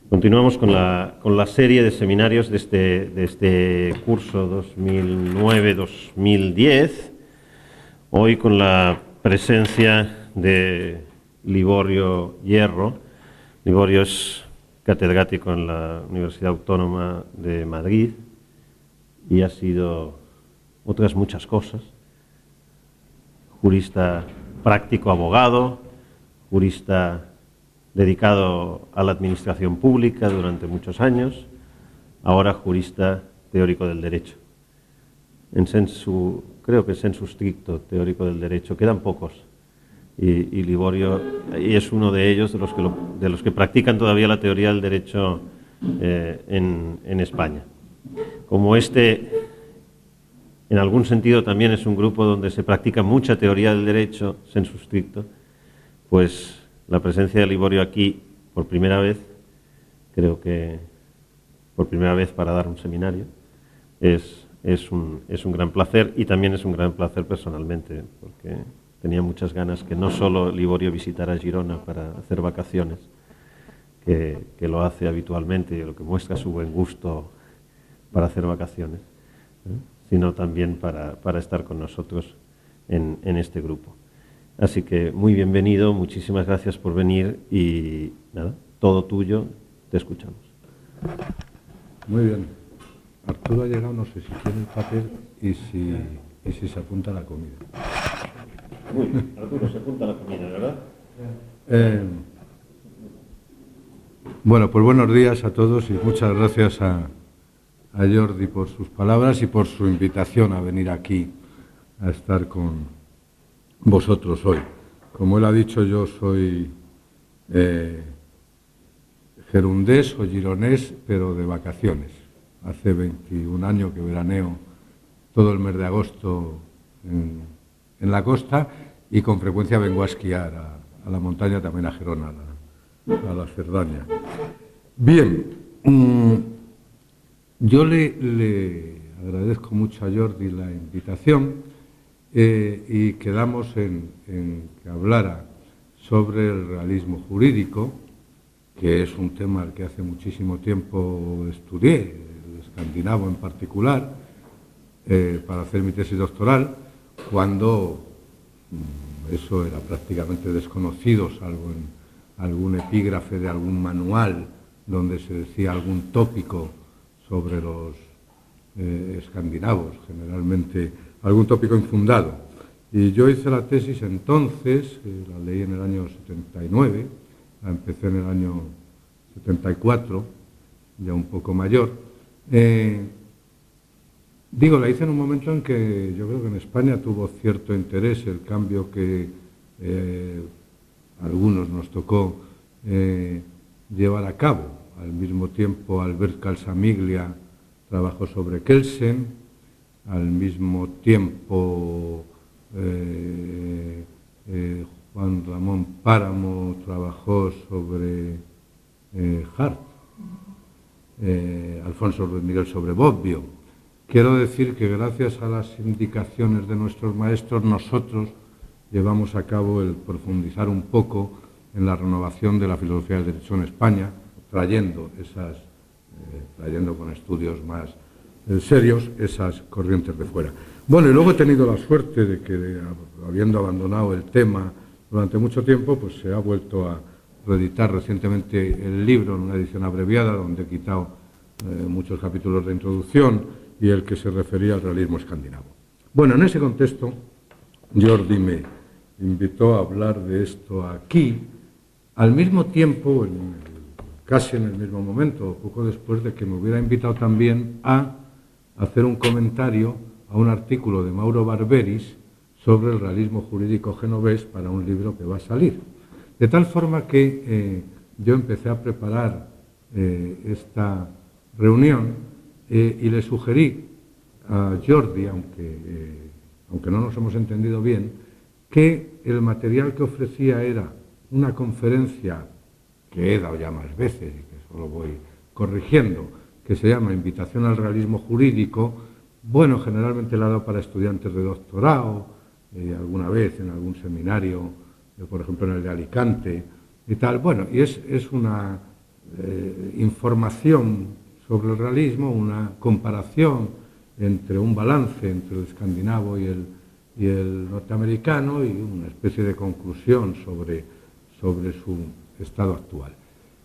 Continuamos con la serie de seminarios de este curso 2009-2010, hoy con la presencia de Liborio Hierro. Liborio es catedrático en la Universidad Autónoma de Madrid y ha sido otras muchas cosas: jurista práctico, abogado, jurista dedicado a la administración pública durante muchos años, ahora jurista teórico del derecho. Creo que sensu stricto teórico del derecho, quedan pocos, y Liborio es uno de ellos, de los que practican todavía la teoría del derecho en España. Como en algún sentido también es un grupo donde se practica mucha teoría del derecho, sensu stricto, pues la presencia de Liborio aquí por primera vez, creo que por primera vez para dar un seminario, es un gran placer, y también es un gran placer personalmente, porque tenía muchas ganas que no solo Liborio visitara Girona para hacer vacaciones, que lo hace habitualmente y lo que muestra su buen gusto para hacer vacaciones, sino también para estar con nosotros en este grupo. Así que muy bienvenido, muchísimas gracias por venir y nada, todo tuyo, te escuchamos. Muy bien. Arturo ha llegado, no sé si quiere el papel y si se apunta a la comida. Muy bien, Arturo se apunta a la comida, ¿verdad? Bueno, pues buenos días a todos y muchas gracias a Jordi por sus palabras y por su invitación a venir aquí a estar con vosotros hoy. Como él ha dicho, yo soy gerundés o gironés, pero de vacaciones. Hace 21 años que veraneo todo el mes de agosto en la costa, y con frecuencia vengo a esquiar a la montaña, también a Gerona, a la Cerdaña. Bien, yo le agradezco mucho a Jordi la invitación. Y quedamos en que hablara sobre el realismo jurídico, que es un tema al que hace muchísimo tiempo estudié, el escandinavo en particular, para hacer mi tesis doctoral, cuando eso era prácticamente desconocido, salvo en algún epígrafe de algún manual donde se decía algún tópico sobre los escandinavos, generalmente algún tópico infundado. Y yo hice la tesis entonces, la leí en el año 79, la empecé en el año 74, ya un poco mayor. La hice en un momento en que yo creo que en España tuvo cierto interés el cambio que a algunos nos tocó llevar a cabo. Al mismo tiempo, Albert Calsamiglia trabajó sobre Kelsen. Al mismo tiempo, Juan Ramón Páramo trabajó sobre Hart, Alfonso Ruiz Miguel sobre Bobbio. Quiero decir que gracias a las indicaciones de nuestros maestros, nosotros llevamos a cabo el profundizar un poco en la renovación de la filosofía del derecho en España, trayendo con estudios más serios esas corrientes de fuera. Bueno, y luego he tenido la suerte de que, habiendo abandonado el tema durante mucho tiempo, pues se ha vuelto a reeditar recientemente el libro en una edición abreviada, donde he quitado muchos capítulos de introducción y el que se refería al realismo escandinavo. Bueno, en ese contexto, Jordi me invitó a hablar de esto aquí, al mismo tiempo, casi en el mismo momento, poco después de que me hubiera invitado también a hacer un comentario a un artículo de Mauro Barberis sobre el realismo jurídico genovés para un libro que va a salir. De tal forma que yo empecé a preparar esta reunión y le sugerí a Jordi, aunque no nos hemos entendido bien, que el material que ofrecía era una conferencia que he dado ya más veces y que solo voy corrigiendo, que se llama Invitación al Realismo Jurídico. Bueno, generalmente la he dado para estudiantes de doctorado, alguna vez en algún seminario, por ejemplo en el de Alicante y tal. Bueno, y es una información sobre el realismo, una comparación entre un balance entre el escandinavo y el norteamericano y una especie de conclusión sobre su estado actual.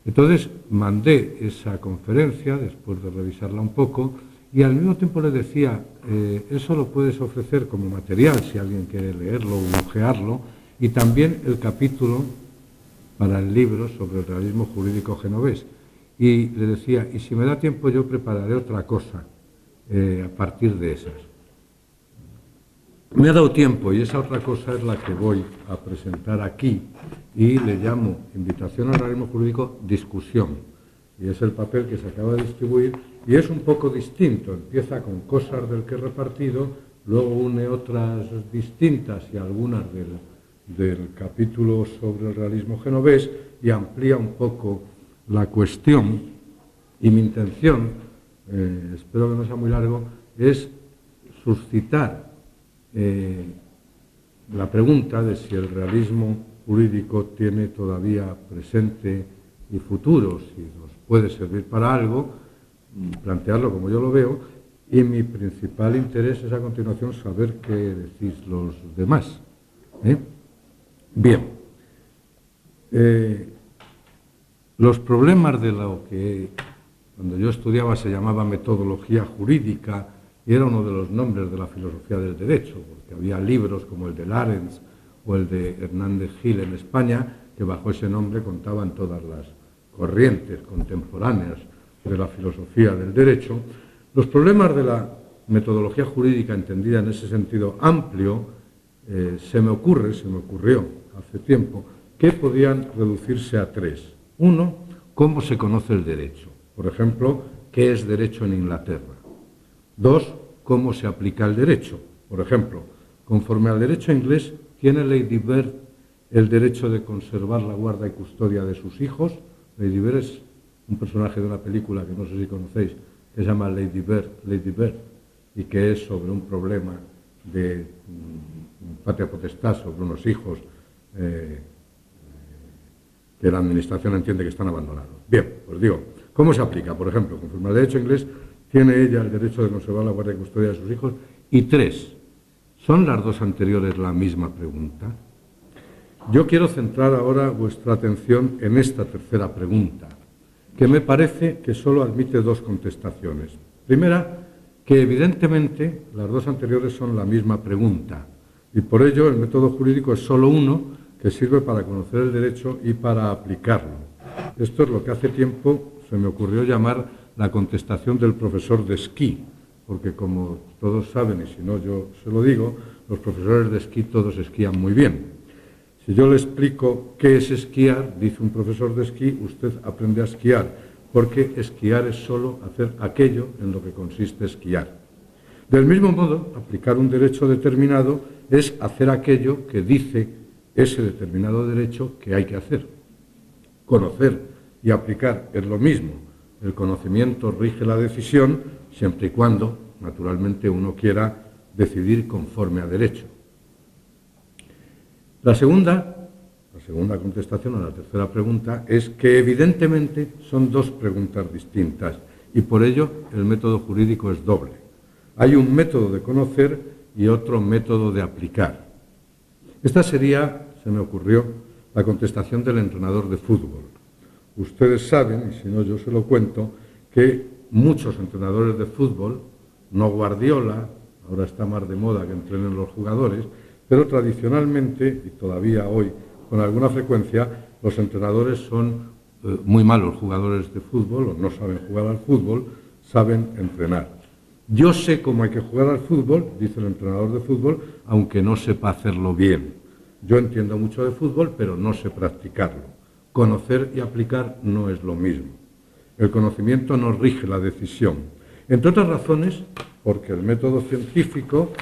Entonces mandé esa conferencia después de revisarla un poco y al mismo tiempo le decía, eso lo puedes ofrecer como material si alguien quiere leerlo o bujearlo, y también el capítulo para el libro sobre el realismo jurídico genovés. Y le decía, y si me da tiempo yo prepararé otra cosa a partir de esas. Me ha dado tiempo y esa otra cosa es la que voy a presentar aquí y le llamo invitación al realismo jurídico discusión. Y es el papel que se acaba de distribuir y es un poco distinto. Empieza con cosas del que he repartido, luego une otras distintas y algunas del capítulo sobre el realismo genovés y amplía un poco la cuestión. Y mi intención, espero que no sea muy largo, es suscitar la pregunta de si el realismo jurídico tiene todavía presente y futuro, si nos puede servir para algo, plantearlo como yo lo veo, y mi principal interés es a continuación saber qué decís los demás. Bien, los problemas de lo que cuando yo estudiaba se llamaba metodología jurídica, y era uno de los nombres de la filosofía del derecho, porque había libros como el de Larens o el de Hernández Gil en España, que bajo ese nombre contaban todas las corrientes contemporáneas de la filosofía del derecho. Los problemas de la metodología jurídica entendida en ese sentido amplio, se me ocurrió hace tiempo, que podían reducirse a tres. Uno, ¿cómo se conoce el derecho? Por ejemplo, ¿qué es derecho en Inglaterra? Dos, ¿cómo se aplica el derecho? Por ejemplo, conforme al derecho inglés, ¿tiene Lady Bird el derecho de conservar la guarda y custodia de sus hijos? Lady Bird es un personaje de una película que no sé si conocéis, que se llama Lady Bird, y que es sobre un problema de patria potestad sobre unos hijos que la administración entiende que están abandonados. Bien, pues digo, ¿cómo se aplica? Por ejemplo, conforme al derecho inglés, ¿tiene ella el derecho de conservar la guardia y custodia de sus hijos? Y tres, ¿son las dos anteriores la misma pregunta? Yo quiero centrar ahora vuestra atención en esta tercera pregunta, que me parece que solo admite dos contestaciones. Primera, que evidentemente las dos anteriores son la misma pregunta, y por ello el método jurídico es solo uno que sirve para conocer el derecho y para aplicarlo. Esto es lo que hace tiempo se me ocurrió llamar la contestación del profesor de esquí, porque como todos saben, y si no yo se lo digo, los profesores de esquí todos esquían muy bien. Si yo le explico qué es esquiar, dice un profesor de esquí, usted aprende a esquiar, porque esquiar es solo hacer aquello en lo que consiste esquiar. Del mismo modo, aplicar un derecho determinado es hacer aquello que dice ese determinado derecho que hay que hacer. Conocer y aplicar es lo mismo. El conocimiento rige la decisión siempre y cuando, naturalmente, uno quiera decidir conforme a derecho. La segunda contestación a la tercera pregunta es que evidentemente son dos preguntas distintas y por ello el método jurídico es doble. Hay un método de conocer y otro método de aplicar. Esta sería, se me ocurrió, la contestación del entrenador de fútbol. Ustedes saben, y si no yo se lo cuento, que muchos entrenadores de fútbol, no Guardiola, ahora está más de moda que entrenen los jugadores, pero tradicionalmente, y todavía hoy con alguna frecuencia, los entrenadores son muy malos jugadores de fútbol, o no saben jugar al fútbol, saben entrenar. Yo sé cómo hay que jugar al fútbol, dice el entrenador de fútbol, aunque no sepa hacerlo bien. Yo entiendo mucho de fútbol, pero no sé practicarlo. Conocer y aplicar no es lo mismo. El conocimiento no rige la decisión. Entre otras razones, porque el método científico,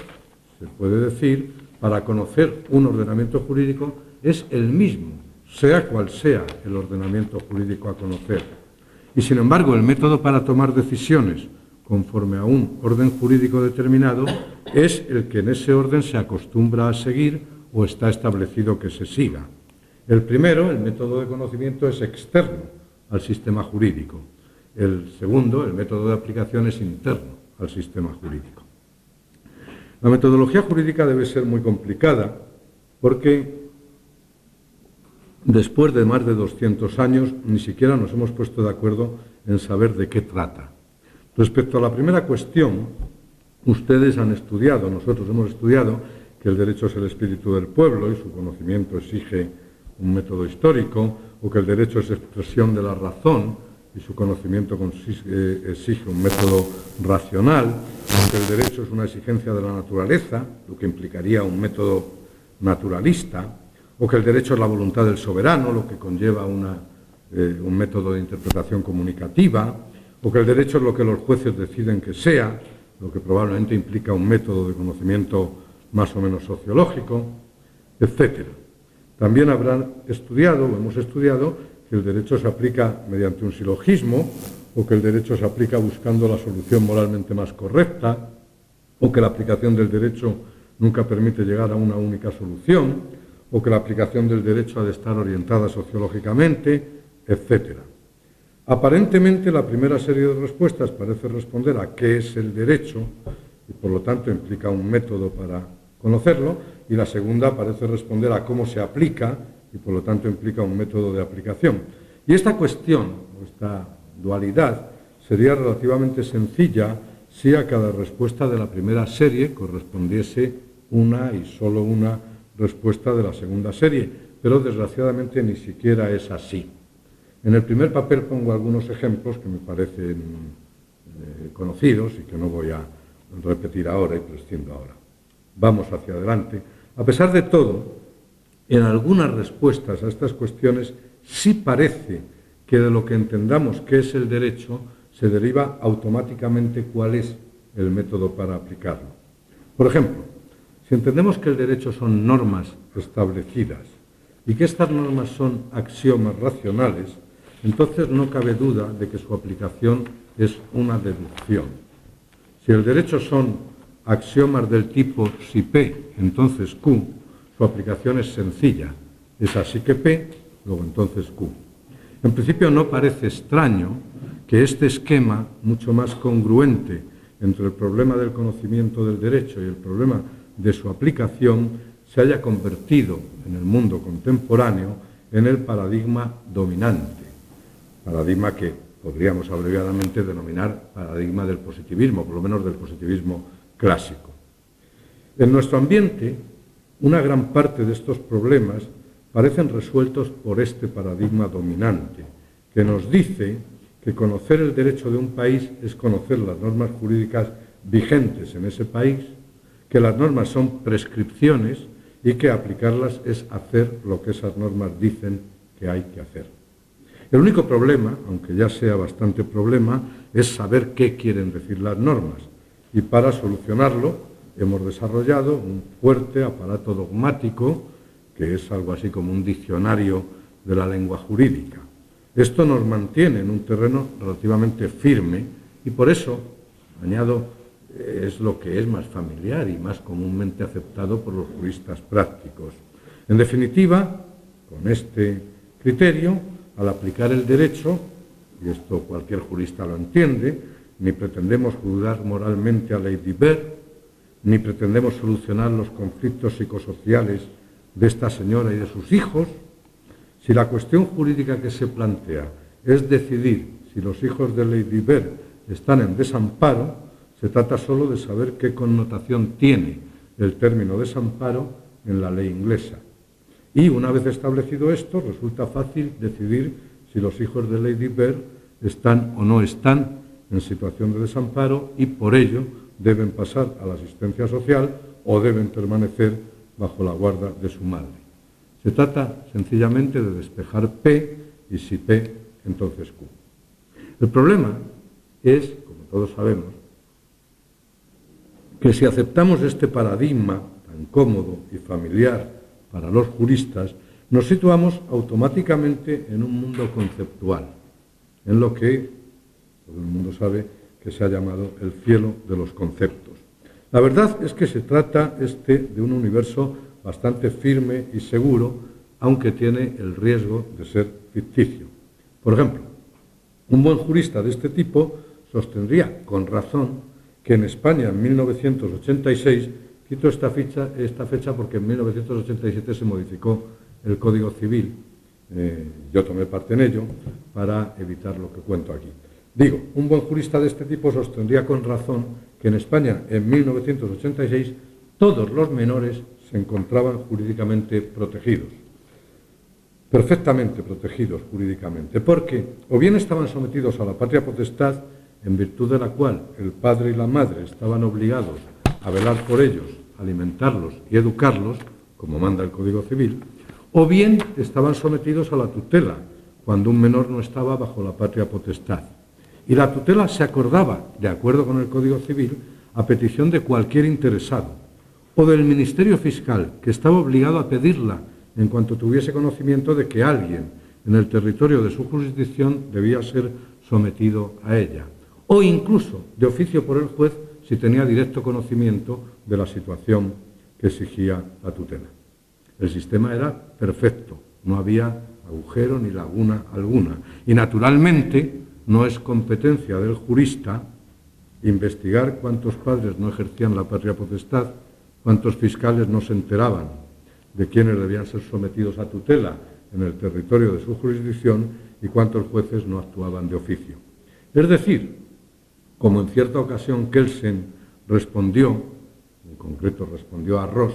se puede decir, para conocer un ordenamiento jurídico es el mismo, sea cual sea el ordenamiento jurídico a conocer. Y sin embargo, el método para tomar decisiones conforme a un orden jurídico determinado es el que en ese orden se acostumbra a seguir o está establecido que se siga. El primero, el método de conocimiento, es externo, al sistema jurídico. El segundo, el método de aplicación, es interno al sistema jurídico. La metodología jurídica debe ser muy complicada porque después de más de 200 años ni siquiera nos hemos puesto de acuerdo en saber de qué trata. Respecto a la primera cuestión, ustedes han estudiado, nosotros hemos estudiado, que el derecho es el espíritu del pueblo y su conocimiento exige un método histórico, o que el derecho es expresión de la razón y su conocimiento exige un método racional, o que el derecho es una exigencia de la naturaleza, lo que implicaría un método naturalista, o que el derecho es la voluntad del soberano, lo que conlleva un método de interpretación comunicativa, o que el derecho es lo que los jueces deciden que sea, lo que probablemente implica un método de conocimiento más o menos sociológico, etc. También habrán estudiado, o hemos estudiado, que el derecho se aplica mediante un silogismo, o que el derecho se aplica buscando la solución moralmente más correcta, o que la aplicación del derecho nunca permite llegar a una única solución, o que la aplicación del derecho ha de estar orientada sociológicamente, etc. Aparentemente, la primera serie de respuestas parece responder a qué es el derecho, y por lo tanto implica un método para conocerlo, y la segunda parece responder a cómo se aplica, y por lo tanto implica un método de aplicación. Y esta cuestión, o esta dualidad, sería relativamente sencilla si a cada respuesta de la primera serie correspondiese una y solo una respuesta de la segunda serie, pero desgraciadamente ni siquiera es así. En el primer papel pongo algunos ejemplos que me parecen conocidos y que no voy a repetir ahora y prescindo ahora. Vamos hacia adelante. A pesar de todo, en algunas respuestas a estas cuestiones sí parece que de lo que entendamos que es el derecho se deriva automáticamente cuál es el método para aplicarlo. Por ejemplo, si entendemos que el derecho son normas establecidas y que estas normas son axiomas racionales, entonces no cabe duda de que su aplicación es una deducción. Si el derecho son axiomas del tipo si P, entonces Q, su aplicación es sencilla. Es así que P, luego entonces Q. En principio no parece extraño que este esquema, mucho más congruente entre el problema del conocimiento del derecho y el problema de su aplicación, se haya convertido en el mundo contemporáneo en el paradigma dominante. Paradigma que podríamos abreviadamente denominar paradigma del positivismo, por lo menos del positivismo clásico. En nuestro ambiente, una gran parte de estos problemas parecen resueltos por este paradigma dominante, que nos dice que conocer el derecho de un país es conocer las normas jurídicas vigentes en ese país, que las normas son prescripciones y que aplicarlas es hacer lo que esas normas dicen que hay que hacer. El único problema, aunque ya sea bastante problema, es saber qué quieren decir las normas. Y para solucionarlo hemos desarrollado un fuerte aparato dogmático, que es algo así como un diccionario de la lengua jurídica. Esto nos mantiene en un terreno relativamente firme y por eso, añado, es lo que es más familiar y más comúnmente aceptado por los juristas prácticos. En definitiva, con este criterio, al aplicar el derecho, y esto cualquier jurista lo entiende, ni pretendemos juzgar moralmente a Lady Bird, ni pretendemos solucionar los conflictos psicosociales de esta señora y de sus hijos. Si la cuestión jurídica que se plantea es decidir si los hijos de Lady Bird están en desamparo, se trata solo de saber qué connotación tiene el término desamparo en la ley inglesa. Y una vez establecido esto, resulta fácil decidir si los hijos de Lady Bird están o no están en situación de desamparo y por ello deben pasar a la asistencia social o deben permanecer bajo la guarda de su madre. Se trata sencillamente de despejar P y si P, entonces Q. El problema es, como todos sabemos, que si aceptamos este paradigma tan cómodo y familiar para los juristas, nos situamos automáticamente en un mundo conceptual, en lo que todo el mundo sabe que se ha llamado el cielo de los conceptos. La verdad es que se trata de un universo bastante firme y seguro, aunque tiene el riesgo de ser ficticio. Por ejemplo, Un buen jurista de este tipo sostendría, con razón, que en España en 1986, cito esta fecha porque en 1987 se modificó el Código Civil, yo tomé parte en ello, para evitar lo que cuento aquí. Digo, un buen jurista de este tipo sostendría con razón que en España en 1986 todos los menores se encontraban jurídicamente protegidos, perfectamente protegidos jurídicamente, porque o bien estaban sometidos a la patria potestad, en virtud de la cual el padre y la madre estaban obligados a velar por ellos, alimentarlos y educarlos, como manda el Código Civil, o bien estaban sometidos a la tutela, cuando un menor no estaba bajo la patria potestad. Y la tutela se acordaba, de acuerdo con el Código Civil, a petición de cualquier interesado, o del Ministerio Fiscal, que estaba obligado a pedirla en cuanto tuviese conocimiento de que alguien en el territorio de su jurisdicción debía ser sometido a ella, o incluso de oficio por el juez si tenía directo conocimiento de la situación que exigía la tutela. El sistema era perfecto, no había agujero ni laguna alguna. Y naturalmente no es competencia del jurista investigar cuántos padres no ejercían la patria potestad, cuántos fiscales no se enteraban de quiénes debían ser sometidos a tutela en el territorio de su jurisdicción y cuántos jueces no actuaban de oficio. Es decir, como en cierta ocasión Kelsen respondió, en concreto respondió a Ross,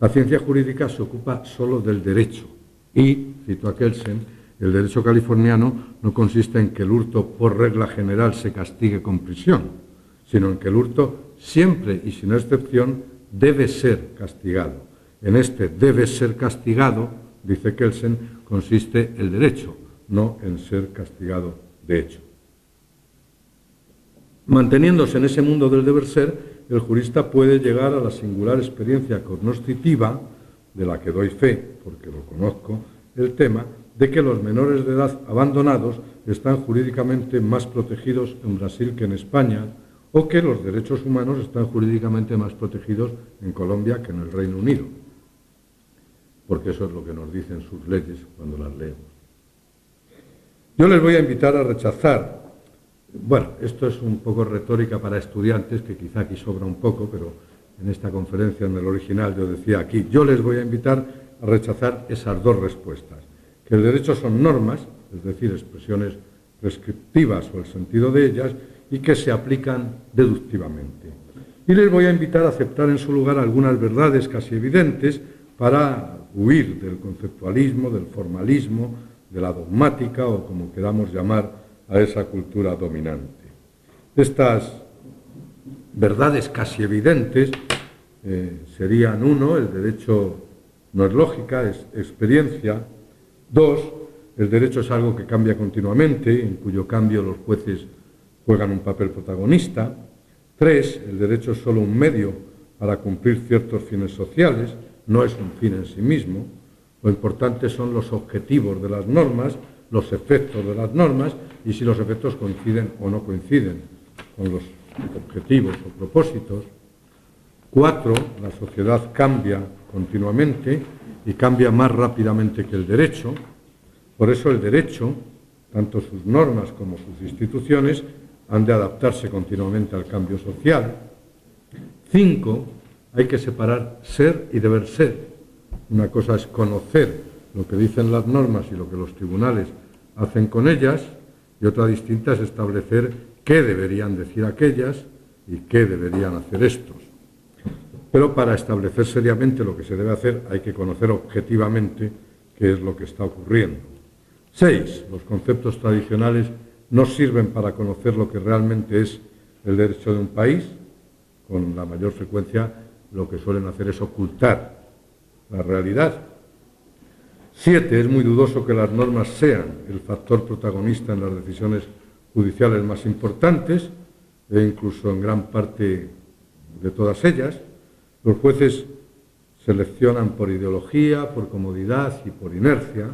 la ciencia jurídica se ocupa solo del derecho y, cito a Kelsen, el derecho californiano no consiste en que el hurto por regla general se castigue con prisión, sino en que el hurto siempre y sin excepción debe ser castigado. En este debe ser castigado, dice Kelsen, consiste el derecho, no en ser castigado de hecho. Manteniéndose en ese mundo del deber ser, el jurista puede llegar a la singular experiencia cognoscitiva, de la que doy fe, porque lo conozco, el tema de que los menores de edad abandonados están jurídicamente más protegidos en Brasil que en España, o que los derechos humanos están jurídicamente más protegidos en Colombia que en el Reino Unido, porque eso es lo que nos dicen sus leyes cuando las leemos. Yo les voy a invitar a rechazar, bueno, esto es un poco retórica para estudiantes, que quizá aquí sobra un poco, pero en esta conferencia, en el original, yo decía aquí, yo les voy a invitar a rechazar esas dos respuestas, que el derecho son normas, es decir, expresiones prescriptivas o el sentido de ellas, y que se aplican deductivamente. Y les voy a invitar a aceptar en su lugar algunas verdades casi evidentes para huir del conceptualismo, del formalismo, de la dogmática o como queramos llamar a esa cultura dominante. Estas verdades casi evidentes serían: 1, el derecho no es lógica, es experiencia; 2, el derecho es algo que cambia continuamente, en cuyo cambio los jueces juegan un papel protagonista; 3, el derecho es solo un medio para cumplir ciertos fines sociales, no es un fin en sí mismo. Lo importante son los objetivos de las normas, los efectos de las normas, y si los efectos coinciden o no coinciden con los objetivos o propósitos. 4, la sociedad cambia continuamente y cambia más rápidamente que el derecho. Por eso el derecho, tanto sus normas como sus instituciones, han de adaptarse continuamente al cambio social. 5, hay que separar ser y deber ser. Una cosa es conocer lo que dicen las normas y lo que los tribunales hacen con ellas, y otra distinta es establecer qué deberían decir aquellas y qué deberían hacer estos. Pero para establecer seriamente lo que se debe hacer hay que conocer objetivamente qué es lo que está ocurriendo. 6, los conceptos tradicionales no sirven para conocer lo que realmente es el derecho de un país. Con la mayor frecuencia lo que suelen hacer es ocultar la realidad. 7, es muy dudoso que las normas sean el factor protagonista en las decisiones judiciales más importantes, e incluso en gran parte de todas ellas. Los jueces seleccionan por ideología, por comodidad y por inercia.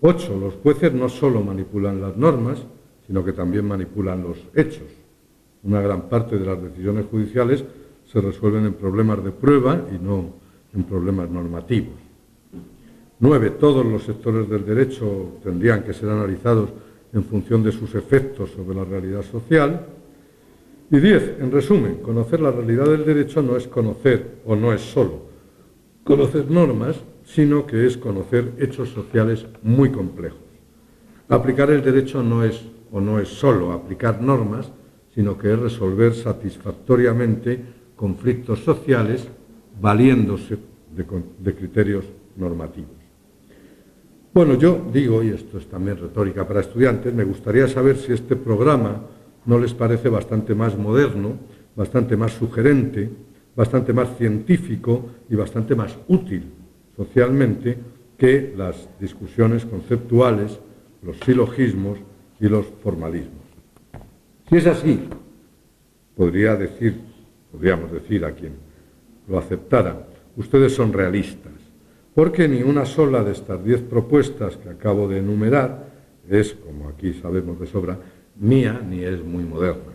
8, los jueces no solo manipulan las normas, sino que también manipulan los hechos. Una gran parte de las decisiones judiciales se resuelven en problemas de prueba y no en problemas normativos. 9, todos los sectores del derecho tendrían que ser analizados en función de sus efectos sobre la realidad social. Y 10, en resumen, conocer la realidad del derecho no es conocer, o no es solo conocer normas, sino que es conocer hechos sociales muy complejos. Aplicar el derecho no es solo aplicar normas, sino que es resolver satisfactoriamente conflictos sociales valiéndose de criterios normativos. Bueno, yo digo, y esto es también retórica para estudiantes, me gustaría saber si este programa no les parece bastante más moderno, bastante más sugerente, bastante más científico y bastante más útil socialmente que las discusiones conceptuales, los silogismos y los formalismos. Si es así, podríamos decir a quien lo aceptara, ustedes son realistas, porque ni una sola de estas 10 propuestas que acabo de enumerar es, como aquí sabemos de sobra, mía ni es muy moderna.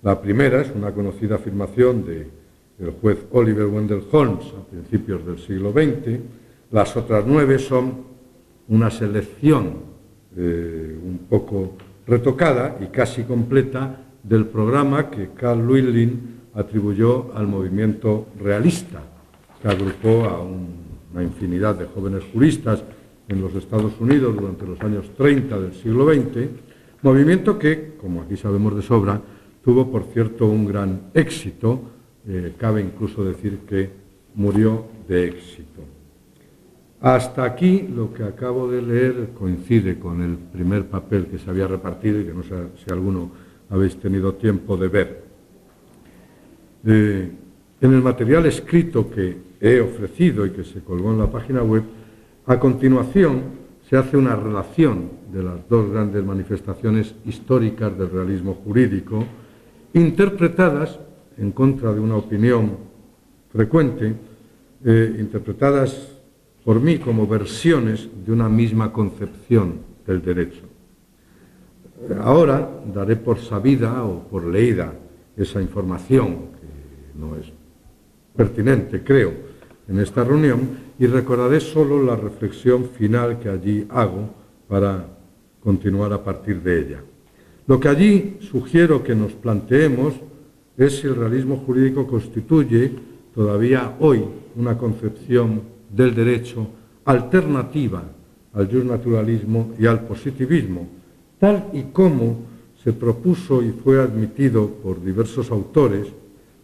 La primera es una conocida afirmación del juez Oliver Wendell Holmes a principios del siglo XX. Las otras 9 son una selección un poco retocada y casi completa del programa que Carl Luitling atribuyó al movimiento realista, que agrupó a una infinidad de jóvenes juristas en los Estados Unidos durante los años 30 del siglo XX, movimiento que, como aquí sabemos de sobra, tuvo, por cierto, un gran éxito, cabe incluso decir que murió de éxito. Hasta aquí lo que acabo de leer coincide con el primer papel que se había repartido y que no sé si alguno habéis tenido tiempo de ver. En el material escrito que he ofrecido y que se colgó en la página web, a continuación se hace una relación de las 2 grandes manifestaciones históricas del realismo jurídico, interpretadas, en contra de una opinión frecuente, interpretadas por mí como versiones de una misma concepción del derecho. Ahora daré por sabida o por leída esa información, que no es pertinente, creo, en esta reunión, y recordaré solo la reflexión final que allí hago para continuar a partir de ella. Lo que allí sugiero que nos planteemos es si el realismo jurídico constituye todavía hoy una concepción del derecho alternativa al justnaturalismo y al positivismo, tal y como se propuso y fue admitido por diversos autores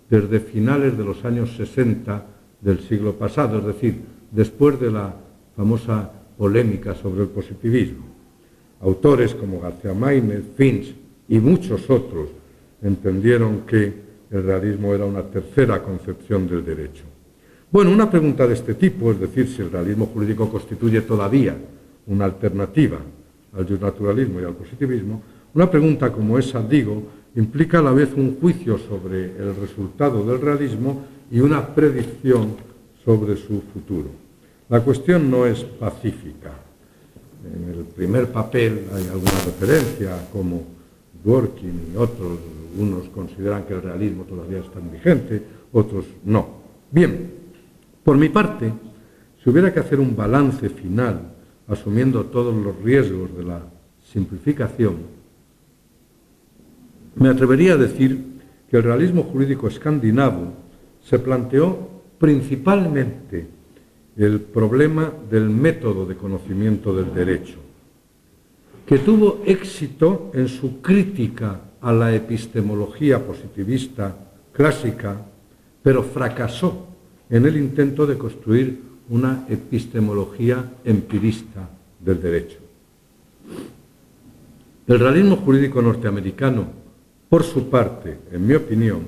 desde finales de los años 60 del siglo pasado, es decir, después de la famosa polémica sobre el positivismo. Autores como García Máinez, Finch y muchos otros entendieron que el realismo era una tercera concepción del derecho. Bueno, una pregunta de este tipo, es decir, si el realismo jurídico constituye todavía una alternativa al justnaturalismo y al positivismo, una pregunta como esa, digo, implica a la vez un juicio sobre el resultado del realismo y una predicción sobre su futuro. La cuestión no es pacífica. En el primer papel hay alguna referencia, como Dworkin y otros, unos consideran que el realismo todavía está vigente, otros no. Bien, por mi parte, si hubiera que hacer un balance final, asumiendo todos los riesgos de la simplificación, me atrevería a decir que el realismo jurídico escandinavo se planteó principalmente el problema del método de conocimiento del derecho, que tuvo éxito en su crítica a la epistemología positivista clásica, pero fracasó en el intento de construir una epistemología empirista del derecho. El realismo jurídico norteamericano, por su parte, en mi opinión,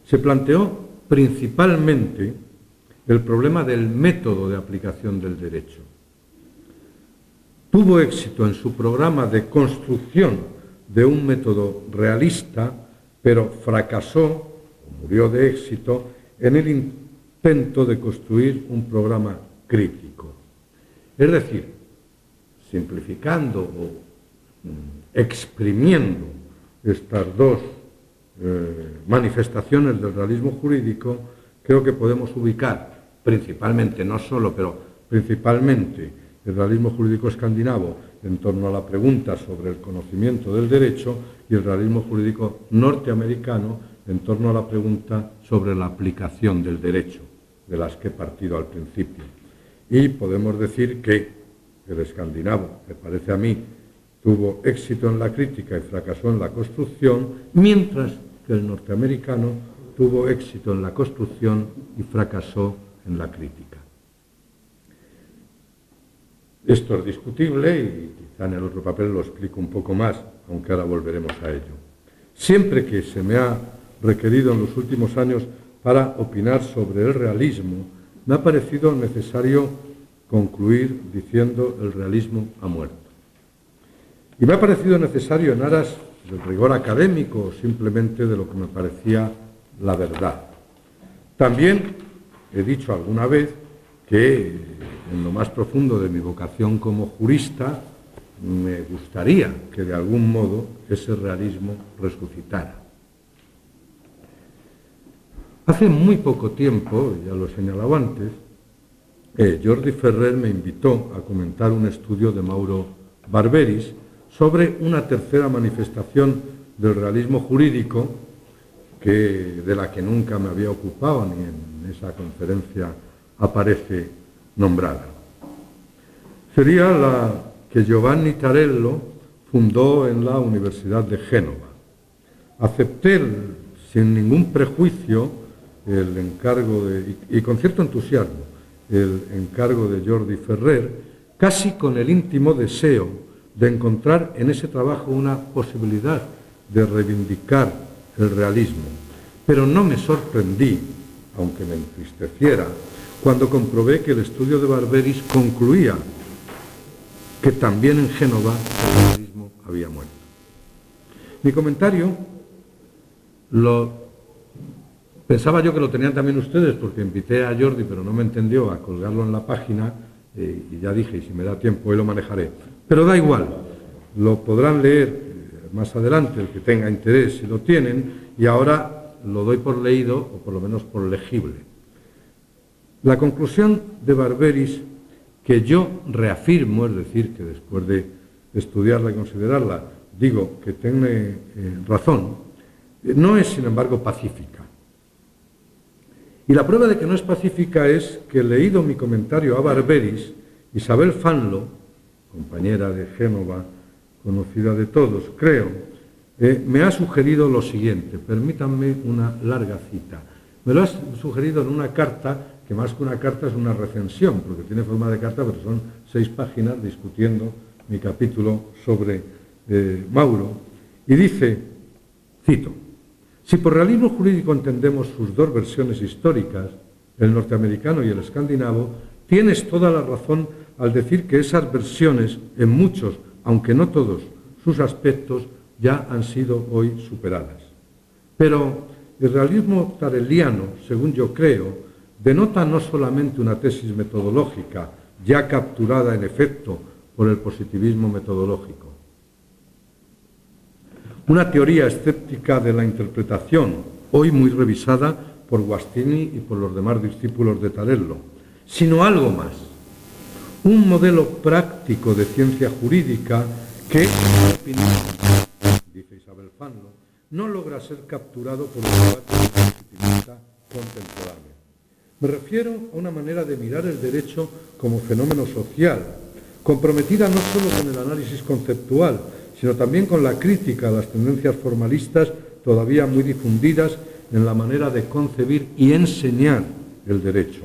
se planteó principalmente el problema del método de aplicación del derecho. Tuvo éxito en su programa de construcción de un método realista, pero fracasó, o murió de éxito, en el intento de construir un programa crítico. Es decir, simplificando o exprimiendo estas 2 manifestaciones del realismo jurídico, creo que podemos ubicar principalmente, no solo, pero principalmente el realismo jurídico escandinavo en torno a la pregunta sobre el conocimiento del derecho y el realismo jurídico norteamericano en torno a la pregunta sobre la aplicación del derecho, de las que he partido al principio. Y podemos decir que el escandinavo, me parece a mí, tuvo éxito en la crítica y fracasó en la construcción, mientras que el norteamericano tuvo éxito en la construcción y fracasó en la crítica. Esto es discutible y quizá en el otro papel lo explico un poco más, aunque ahora volveremos a ello. Siempre que se me ha requerido en los últimos años para opinar sobre el realismo, me ha parecido necesario concluir diciendo el realismo ha muerto. Y me ha parecido necesario en aras del rigor académico o simplemente de lo que me parecía la verdad. También he dicho alguna vez que en lo más profundo de mi vocación como jurista me gustaría que de algún modo ese realismo resucitara. Hace muy poco tiempo, ya lo he señalado antes, Jordi Ferrer me invitó a comentar un estudio de Mauro Barberis sobre una tercera manifestación del realismo jurídico de la que nunca me había ocupado, ni en esa conferencia aparece nombrada. Sería la que Giovanni Tarello fundó en la Universidad de Génova. Acepté sin ningún prejuicio el encargo y con cierto entusiasmo el encargo de Jordi Ferrer, casi con el íntimo deseo de encontrar en ese trabajo una posibilidad de reivindicar el realismo. Pero no me sorprendí, aunque me entristeciera, cuando comprobé que el estudio de Barberis concluía que también en Génova el realismo había muerto. Mi comentario pensaba yo que lo tenían también ustedes, porque invité a Jordi, pero no me entendió, a colgarlo en la página, y ya dije, y si me da tiempo, hoy lo manejaré. Pero da igual, lo podrán leer más adelante, el que tenga interés, si lo tienen, y ahora lo doy por leído, o por lo menos por legible. La conclusión de Barberis, que yo reafirmo, es decir, que después de estudiarla y considerarla, digo que tiene razón, no es, sin embargo, pacífica. Y la prueba de que no es pacífica es que, leído mi comentario a Barberis, Isabel Fanlo, compañera de Génova, conocida de todos, creo, me ha sugerido lo siguiente. Permítanme una larga cita. Me lo ha sugerido en una carta, que más que una carta es una recensión, porque tiene forma de carta, pero son 6 páginas discutiendo mi capítulo sobre Mauro. Y dice, cito, si por realismo jurídico entendemos sus dos versiones históricas, el norteamericano y el escandinavo, tienes toda la razón al decir que esas versiones, en muchos, aunque no todos, sus aspectos ya han sido hoy superadas. Pero el realismo tarelliano, según yo creo, denota no solamente una tesis metodológica, ya capturada en efecto por el positivismo metodológico, una teoría escéptica de la interpretación, hoy muy revisada por Guastini y por los demás discípulos de Tarello, sino algo más, un modelo práctico de ciencia jurídica que, en mi opinión, dice Isabel Fanlo, no logra ser capturado por el debate positivista contemporáneo. Me refiero a una manera de mirar el derecho como fenómeno social, comprometida no solo con el análisis conceptual, sino también con la crítica a las tendencias formalistas todavía muy difundidas en la manera de concebir y enseñar el derecho.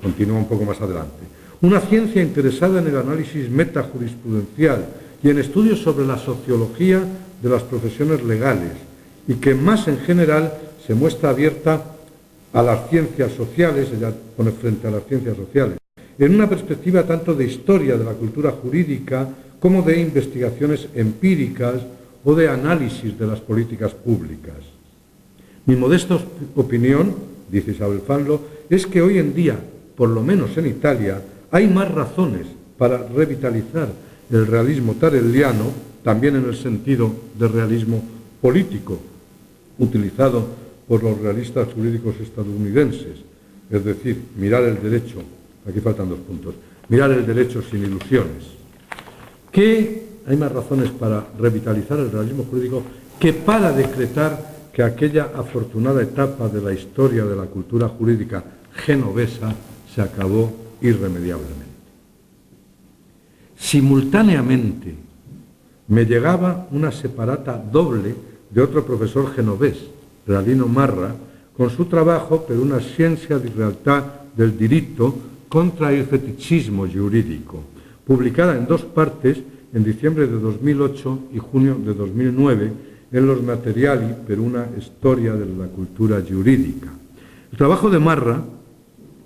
Continúa un poco más adelante. Una ciencia interesada en el análisis metajurisprudencial y en estudios sobre la sociología de las profesiones legales, y que más en general se muestra abierta a las ciencias sociales, ella pone frente a las ciencias sociales, en una perspectiva tanto de historia de la cultura jurídica como de investigaciones empíricas o de análisis de las políticas públicas. Mi modesta opinión, dice Isabel Fanlo, es que hoy en día, por lo menos en Italia, hay más razones para revitalizar el realismo tarelliano, también en el sentido de realismo político, utilizado por los realistas jurídicos estadounidenses, es decir, mirar el derecho, aquí faltan 2 puntos, mirar el derecho sin ilusiones, que hay más razones para revitalizar el realismo jurídico que para decretar que aquella afortunada etapa de la historia de la cultura jurídica genovesa se acabó irremediablemente. Simultáneamente me llegaba una separata doble de otro profesor genovés, Realino Marra, con su trabajo per una scienza di realtà del diritto contra il feticismo giuridico, publicada en 2 partes en diciembre de 2008 y junio de 2009 en los Materiali per una storia della cultura giuridica. El trabajo de Marra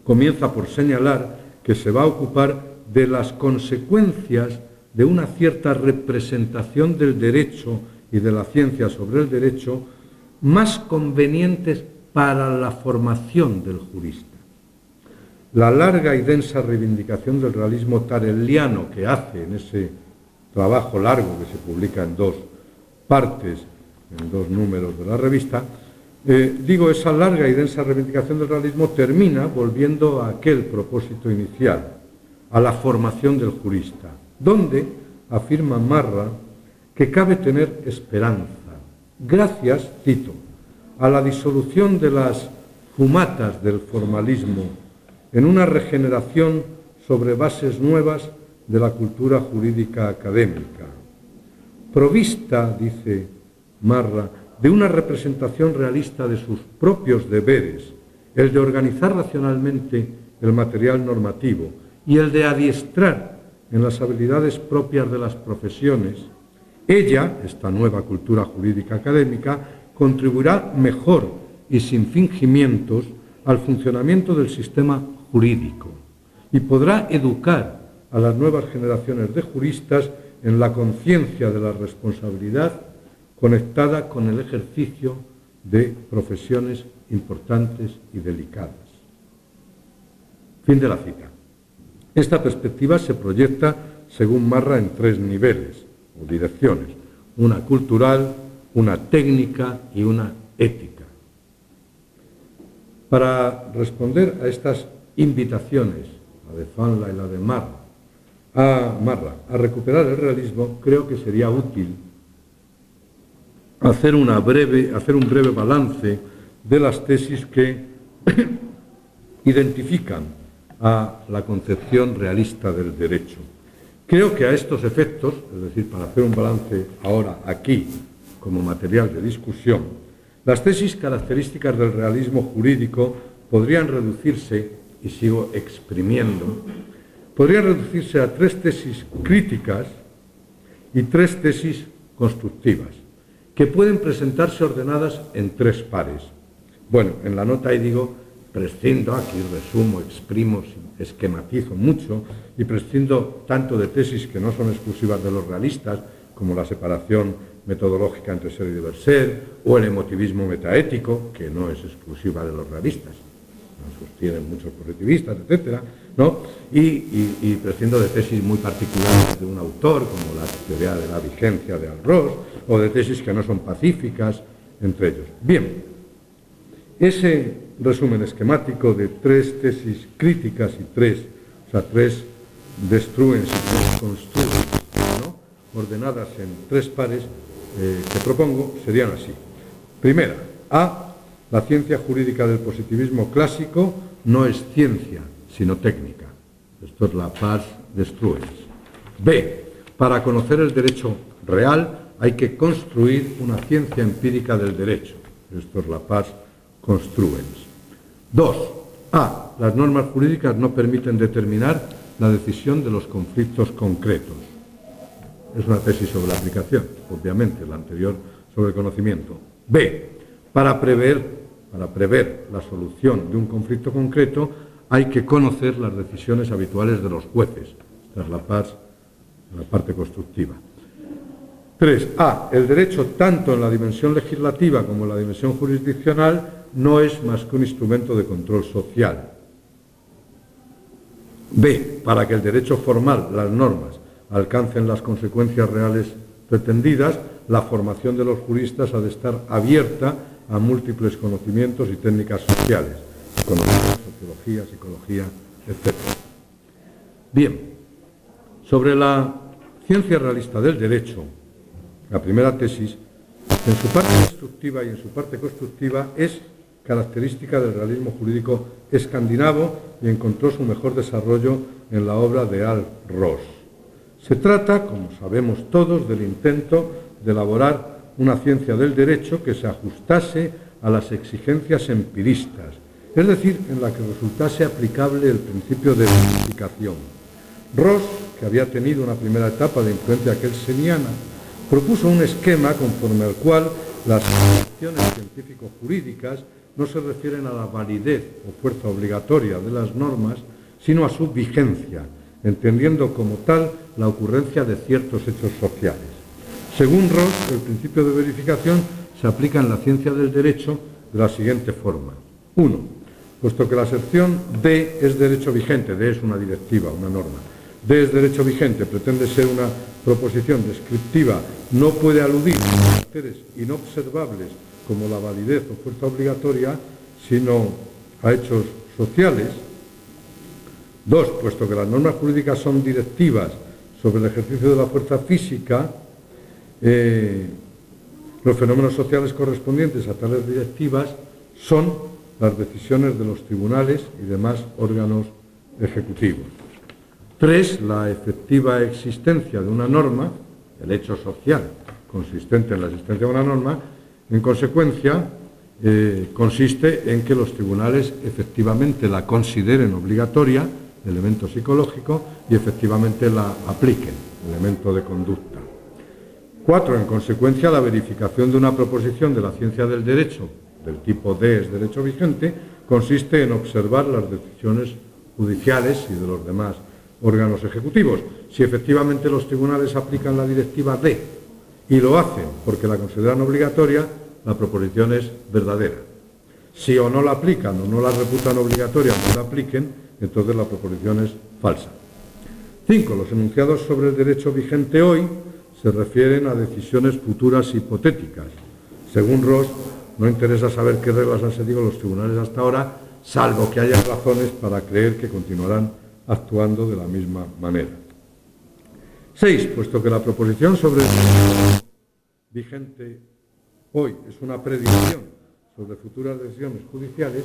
comienza por señalar que se va a ocupar de las consecuencias de una cierta representación del derecho y de la ciencia sobre el derecho más convenientes para la formación del jurista. La larga y densa reivindicación del realismo tarelliano que hace en ese trabajo largo que se publica en 2 partes, en 2 números de la revista, esa larga y densa reivindicación del realismo termina volviendo a aquel propósito inicial, a la formación del jurista, donde afirma Marra que cabe tener esperanza, gracias, cito, a la disolución de las fumatas del formalismo en una regeneración sobre bases nuevas de la cultura jurídica académica, provista, dice Marra, de una representación realista de sus propios deberes, el de organizar racionalmente el material normativo y el de adiestrar en las habilidades propias de las profesiones. Ella, esta nueva cultura jurídica académica, contribuirá mejor y sin fingimientos al funcionamiento del sistema jurídico y podrá educar a las nuevas generaciones de juristas en la conciencia de la responsabilidad conectada con el ejercicio de profesiones importantes y delicadas. Fin de la cita. Esta perspectiva se proyecta, según Marra, en 3 niveles o direcciones: una cultural, una técnica y una ética. Para responder a estas invitaciones, la de Fanla y la de Marra, a recuperar el realismo, creo que sería útil hacer un breve balance de las tesis que identifican a la concepción realista del derecho. Creo que a estos efectos, es decir, para hacer un balance ahora aquí como material de discusión, las tesis características del realismo jurídico podrían reducirse, y sigo exprimiendo, podrían reducirse a 3 tesis críticas y 3 tesis constructivas, que pueden presentarse ordenadas en 3 pares. Bueno, en la nota ahí digo, prescindo, aquí resumo, exprimo, esquematizo mucho, y prescindo tanto de tesis que no son exclusivas de los realistas, como la separación metodológica entre ser y deber ser, o el emotivismo metaético, que no es exclusiva de los realistas, lo sostienen muchos positivistas, etcétera, ¿no? Y prescindo de tesis muy particulares de un autor, como la teoría de la vigencia de Alros, o de tesis que no son pacíficas, entre ellos. Bien, ese resumen esquemático de 3 tesis críticas y 3 destruens y 3 construens, ¿no?, ordenadas en 3 pares, que propongo serían así. Primera, A, la ciencia jurídica del positivismo clásico no es ciencia, sino técnica. Esto es la pars destruens. B, para conocer el derecho real hay que construir una ciencia empírica del derecho. Esto es la pars construens. 2. A, las normas jurídicas no permiten determinar la decisión de los conflictos concretos. Es una tesis sobre la aplicación, obviamente, la anterior sobre el conocimiento. B, para prever la solución de un conflicto concreto hay que conocer las decisiones habituales de los jueces. Esta es la parte constructiva. 3. A, el derecho, tanto en la dimensión legislativa como en la dimensión jurisdiccional, no es más que un instrumento de control social. B, para que el derecho formal, las normas, alcancen las consecuencias reales pretendidas, la formación de los juristas ha de estar abierta a múltiples conocimientos y técnicas sociales, economía, sociología, psicología, etc. Bien, sobre la ciencia realista del derecho, la primera tesis, en su parte destructiva y en su parte constructiva, es característica del realismo jurídico escandinavo y encontró su mejor desarrollo en la obra de Alf Ross. Se trata, como sabemos todos, del intento de elaborar una ciencia del derecho que se ajustase a las exigencias empiristas, es decir, en la que resultase aplicable el principio de verificación. Ross, que había tenido una primera etapa de influencia kelseniana, propuso un esquema conforme al cual las afirmaciones científico-jurídicas no se refieren a la validez o fuerza obligatoria de las normas, sino a su vigencia, entendiendo como tal la ocurrencia de ciertos hechos sociales. Según Ross, el principio de verificación se aplica en la ciencia del derecho de la siguiente forma. 1. Puesto que la sección D es derecho vigente, D es una directiva, una norma, D es derecho vigente, pretende ser una proposición descriptiva, no puede aludir a caracteres inobservables como la validez o fuerza obligatoria, sino a hechos sociales. 2. Puesto que las normas jurídicas son directivas sobre el ejercicio de la fuerza física, los fenómenos sociales correspondientes a tales directivas son las decisiones de los tribunales y demás órganos ejecutivos. 3. La efectiva existencia de una norma, el hecho social consistente en la existencia de una norma, en consecuencia, consiste en que los tribunales efectivamente la consideren obligatoria, elemento psicológico, y efectivamente la apliquen, elemento de conducta. 4. En consecuencia, la verificación de una proposición de la ciencia del derecho, del tipo D es derecho vigente, consiste en observar las decisiones judiciales y de los demás órganos ejecutivos. Si efectivamente los tribunales aplican la directiva D y lo hacen porque la consideran obligatoria, la proposición es verdadera. Si o no la aplican o no la reputan obligatoria, no la apliquen, entonces la proposición es falsa. 5. Los enunciados sobre el derecho vigente hoy se refieren a decisiones futuras hipotéticas. Según Ross, no interesa saber qué reglas han seguido los tribunales hasta ahora, salvo que haya razones para creer que continuarán actuando de la misma manera. 6. Puesto que la proposición sobre el derecho vigente hoy es una predicción sobre futuras decisiones judiciales,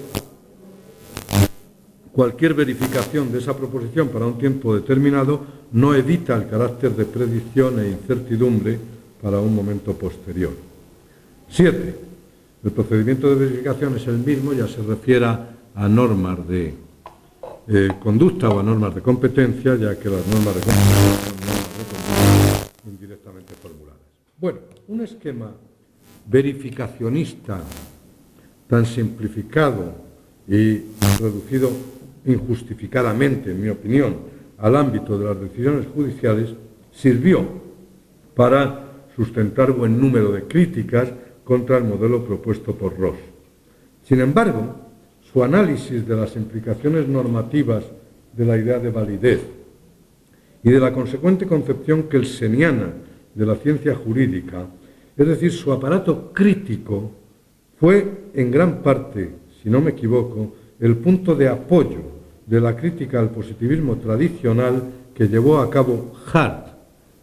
cualquier verificación de esa proposición para un tiempo determinado no evita el carácter de predicción e incertidumbre para un momento posterior. 7. El procedimiento de verificación es el mismo, ya se refiera a normas de conducta o a normas de competencia, ya que las normas de competencia son normas de conducta indirectamente formuladas. Bueno, un esquema verificacionista tan simplificado y reducido injustificadamente, en mi opinión, al ámbito de las decisiones judiciales, sirvió para sustentar buen número de críticas contra el modelo propuesto por Ross. Sin embargo, su análisis de las implicaciones normativas de la idea de validez y de la consecuente concepción kelseniana de la ciencia jurídica, es decir, su aparato crítico, fue en gran parte, si no me equivoco, el punto de apoyo de la crítica al positivismo tradicional que llevó a cabo Hart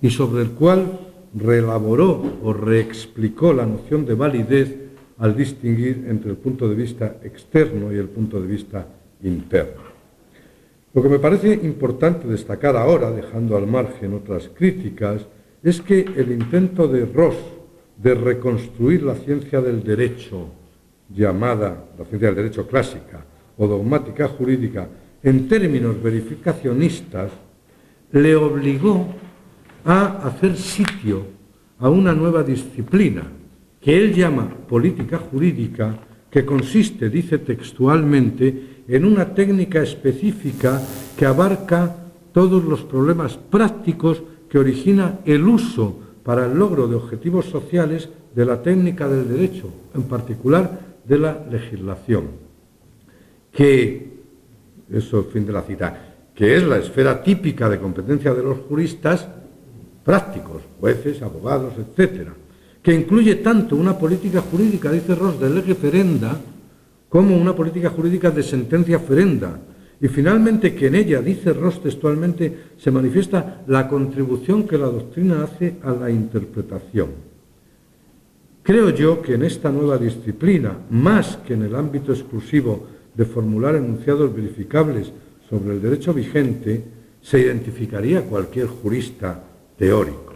y sobre el cual reelaboró o reexplicó la noción de validez al distinguir entre el punto de vista externo y el punto de vista interno. Lo que me parece importante destacar ahora, dejando al margen otras críticas, es que el intento de Ross de reconstruir la ciencia del derecho, llamada la ciencia del derecho clásica o dogmática jurídica, en términos verificacionistas, le obligó a hacer sitio a una nueva disciplina que él llama política jurídica, que consiste, dice textualmente, en una técnica específica que abarca todos los problemas prácticos que origina el uso para el logro de objetivos sociales de la técnica del derecho, en particular de la legislación, que, eso fin de la cita, que es la esfera típica de competencia de los juristas prácticos, jueces, abogados, etcétera, que incluye tanto una política jurídica, dice Ross, de lege ferenda, como una política jurídica de sentencia ferenda, Y finalmente que en ella, dice Ross textualmente, se manifiesta la contribución que la doctrina hace a la interpretación. Creo yo que en esta nueva disciplina, más que en el ámbito exclusivo de formular enunciados verificables sobre el derecho vigente, se identificaría cualquier jurista teórico.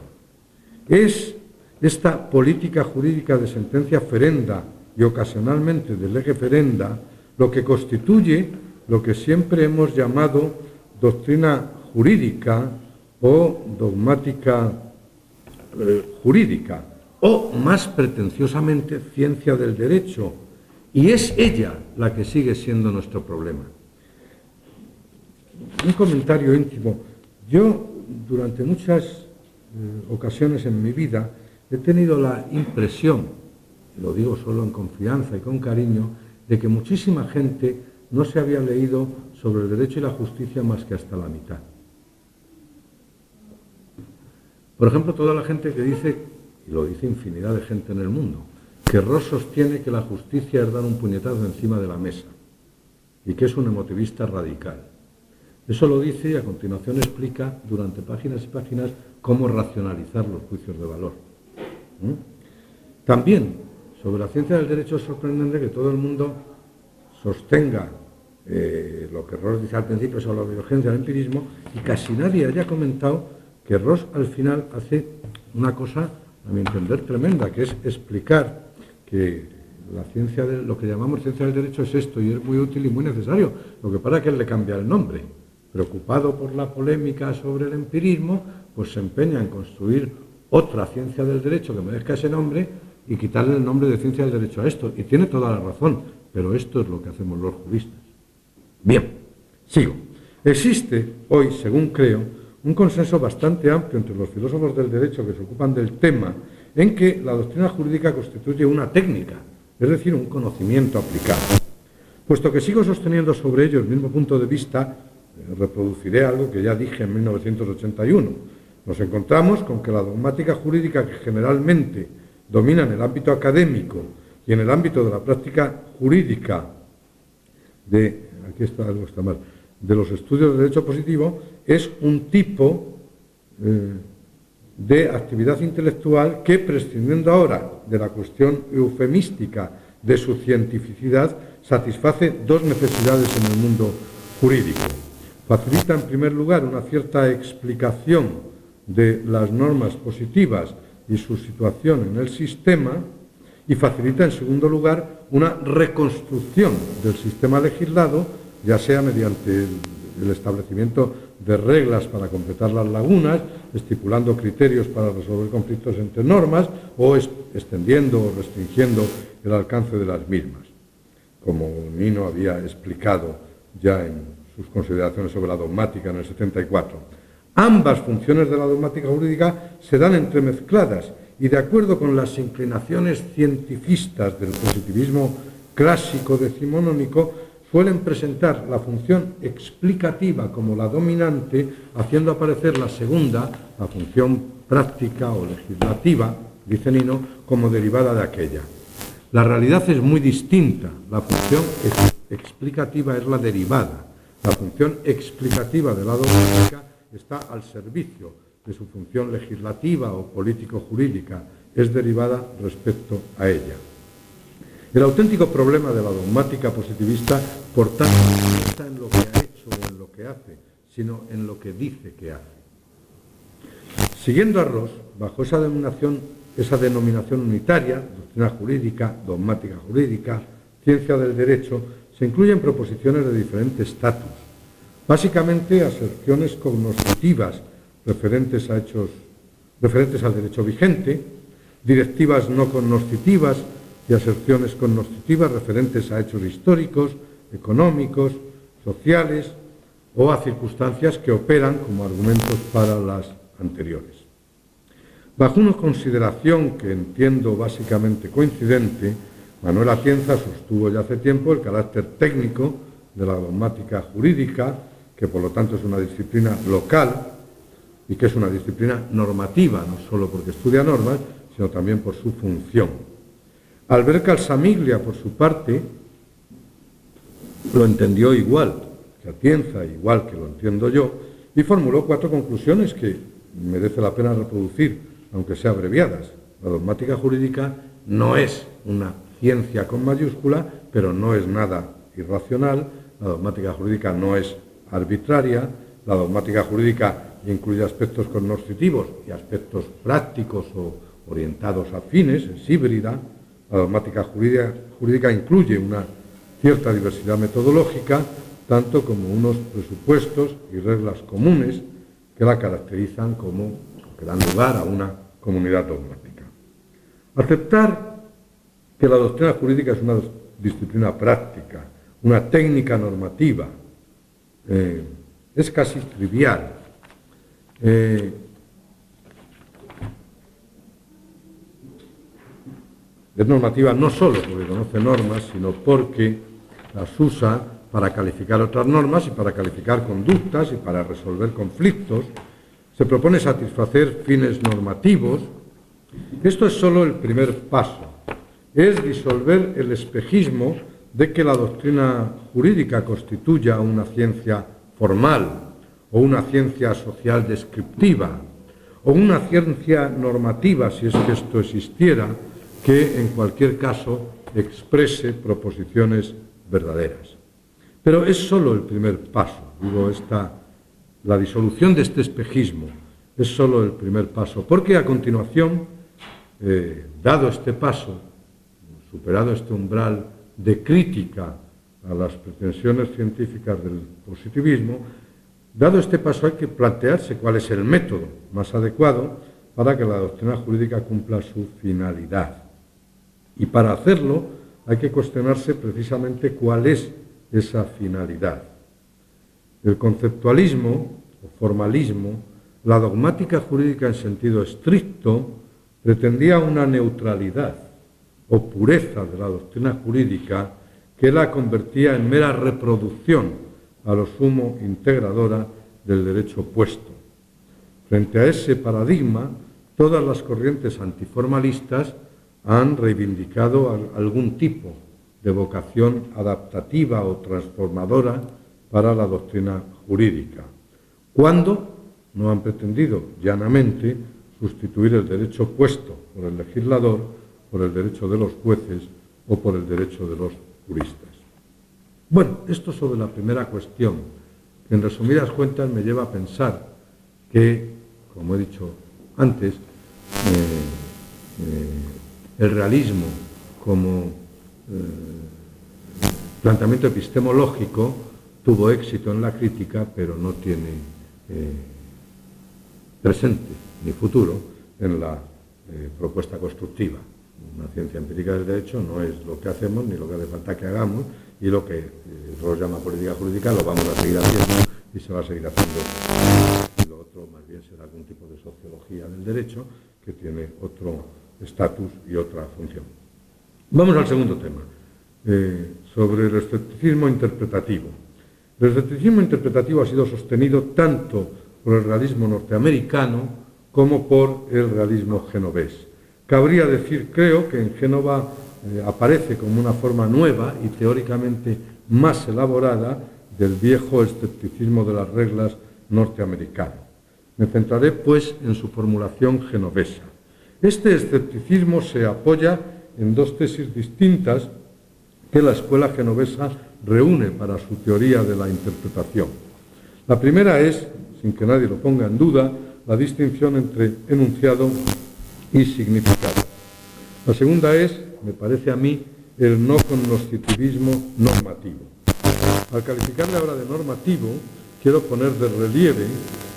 Es esta política jurídica de sentencia ferenda y ocasionalmente de lege ferenda lo que constituye lo que siempre hemos llamado doctrina jurídica o dogmática jurídica, o más pretenciosamente ciencia del derecho, y es ella la que sigue siendo nuestro problema. Un comentario íntimo. Yo, durante muchas ocasiones en mi vida, he tenido la impresión, lo digo solo en confianza y con cariño, de que muchísima gente no se había leído sobre el derecho y la justicia más que hasta la mitad. Por ejemplo, toda la gente que dice, y lo dice infinidad de gente en el mundo, que Ross sostiene que la justicia es dar un puñetazo encima de la mesa y que es un emotivista radical. Eso lo dice y a continuación explica durante páginas y páginas cómo racionalizar los juicios de valor. También, sobre la ciencia del derecho, es sorprendente que todo el mundo sostenga lo que Ross dice al principio sobre la biología del empirismo y casi nadie haya comentado que Ross al final hace una cosa, a mi entender, tremenda, que es explicar que la ciencia de lo que llamamos ciencia del derecho es esto y es muy útil y muy necesario. Lo que pasa es que él le cambia el nombre. Preocupado por la polémica sobre el empirismo, pues se empeña en construir otra ciencia del derecho que merezca ese nombre y quitarle el nombre de ciencia del derecho a esto. Y tiene toda la razón, pero esto es lo que hacemos los juristas. Bien, sigo. Existe hoy, según creo, un consenso bastante amplio entre los filósofos del derecho que se ocupan del tema en que la doctrina jurídica constituye una técnica, es decir, un conocimiento aplicado. Puesto que sigo sosteniendo sobre ello el mismo punto de vista, reproduciré algo que ya dije en 1981. Nos encontramos con que la dogmática jurídica que generalmente domina en el ámbito académico y en el ámbito de la práctica jurídica de los estudios de derecho positivo es un tipo de actividad intelectual que, prescindiendo ahora de la cuestión eufemística de su cientificidad, satisface dos necesidades en el mundo jurídico. Facilita, en primer lugar, una cierta explicación de las normas positivas y su situación en el sistema, y facilita, en segundo lugar, una reconstrucción del sistema legislado, ya sea mediante el establecimiento de reglas para completar las lagunas, estipulando criterios para resolver conflictos entre normas, o extendiendo o restringiendo el alcance de las mismas, como Nino había explicado ya en sus consideraciones sobre la dogmática en el 74. Ambas funciones de la dogmática jurídica se dan entremezcladas y, de acuerdo con las inclinaciones cientifistas del positivismo clásico decimonónico, suelen presentar la función explicativa como la dominante, haciendo aparecer la segunda, la función práctica o legislativa, dice Nino, como derivada de aquella. La realidad es muy distinta. La función explicativa es la derivada. La función explicativa de la dogmática está al servicio de su función legislativa o político-jurídica, es derivada respecto a ella. El auténtico problema de la dogmática positivista, por tanto, no está en lo que ha hecho o en lo que hace, sino en lo que dice que hace. Siguiendo a Ross, bajo esa denominación unitaria, doctrina jurídica, dogmática jurídica, ciencia del derecho, se incluyen proposiciones de diferente estatus, básicamente aserciones cognoscitivas referentes al derecho vigente, directivas no cognoscitivas y aserciones cognoscitivas referentes a hechos históricos, económicos, sociales o a circunstancias que operan como argumentos para las anteriores. Bajo una consideración que entiendo básicamente coincidente, Manuel Atienza sostuvo ya hace tiempo el carácter técnico de la dogmática jurídica, que por lo tanto es una disciplina local y que es una disciplina normativa, no solo porque estudia normas, sino también por su función. Al ver que Alsamiglia, por su parte, lo entendió igual se atienza igual que lo entiendo yo, y formuló 4 conclusiones que merece la pena reproducir, aunque sea abreviadas. La dogmática jurídica no es una ciencia con mayúscula, pero no es nada irracional. La dogmática jurídica no es arbitraria. La dogmática jurídica incluye aspectos cognoscitivos y aspectos prácticos o orientados a fines, es híbrida. La dogmática jurídica incluye una cierta diversidad metodológica, tanto como unos presupuestos y reglas comunes que la caracterizan como, que dan lugar a una comunidad dogmática. Aceptar que la doctrina jurídica es una disciplina práctica, una técnica normativa, es casi trivial. Es normativa no solo porque conoce normas, sino porque las usa para calificar otras normas y para calificar conductas y para resolver conflictos. Se propone satisfacer fines normativos. Esto es solo el primer paso. Es disolver el espejismo de que la doctrina jurídica constituya una ciencia formal o una ciencia social descriptiva o una ciencia normativa, si es que esto existiera, que en cualquier caso exprese proposiciones verdaderas. Pero es solo el primer paso. La disolución de este espejismo es solo el primer paso, porque a continuación, dado este paso, superado este umbral de crítica a las pretensiones científicas del positivismo, dado este paso hay que plantearse cuál es el método más adecuado para que la doctrina jurídica cumpla su finalidad. Y para hacerlo hay que cuestionarse precisamente cuál es esa finalidad. El conceptualismo o formalismo, la dogmática jurídica en sentido estricto, pretendía una neutralidad o pureza de la doctrina jurídica que la convertía en mera reproducción, a lo sumo integradora del derecho opuesto. Frente a ese paradigma, todas las corrientes antiformalistas han reivindicado algún tipo de vocación adaptativa o transformadora para la doctrina jurídica, cuando no han pretendido llanamente sustituir el derecho opuesto por el legislador, por el derecho de los jueces o por el derecho de los juristas. Bueno, esto sobre la primera cuestión, que en resumidas cuentas me lleva a pensar que, como he dicho antes, el realismo como planteamiento epistemológico tuvo éxito en la crítica, pero no tiene presente ni futuro en la propuesta constructiva. Una ciencia empírica del derecho no es lo que hacemos ni lo que hace falta que hagamos, y lo que Rawls llama política jurídica lo vamos a seguir haciendo y se va a seguir haciendo. Y lo otro más bien será algún tipo de sociología del derecho que tiene otro estatus y otra función. Vamos al segundo tema, sobre el escepticismo interpretativo. El escepticismo interpretativo ha sido sostenido tanto por el realismo norteamericano como por el realismo genovés. Cabría decir, creo, que en Génova aparece como una forma nueva y teóricamente más elaborada del viejo escepticismo de las reglas norteamericano. Me centraré, pues, en su formulación genovesa. Este escepticismo se apoya en 2 tesis distintas que la escuela genovesa reúne para su teoría de la interpretación. La primera es, sin que nadie lo ponga en duda, la distinción entre enunciado y significado. La segunda es, me parece a mí, el no cognoscitivismo normativo. Al calificarle ahora de normativo, quiero poner de relieve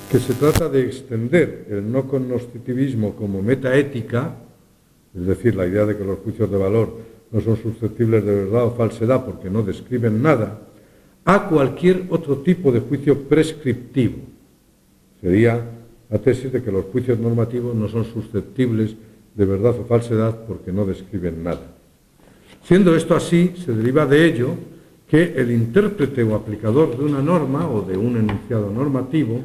que se trata de extender el no cognoscitivismo como metaética, es decir, la idea de que los juicios de valor no son susceptibles de verdad o falsedad porque no describen nada, a cualquier otro tipo de juicio prescriptivo. Sería la tesis de que los juicios normativos no son susceptibles de verdad o falsedad porque no describen nada. Siendo esto así, se deriva de ello que el intérprete o aplicador de una norma o de un enunciado normativo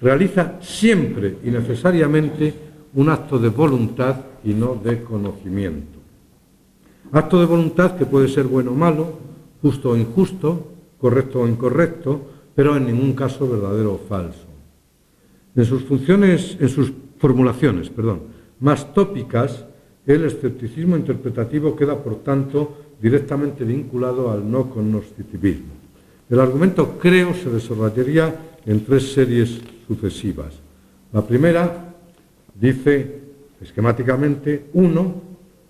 realiza siempre y necesariamente un acto de voluntad y no de conocimiento. Acto de voluntad que puede ser bueno o malo, justo o injusto, correcto o incorrecto, pero en ningún caso verdadero o falso. En sus formulaciones, más tópicas, el escepticismo interpretativo queda, por tanto, directamente vinculado al no cognoscitivismo. El argumento, creo, se desarrollaría en 3 series sucesivas. La primera dice, esquemáticamente, 1,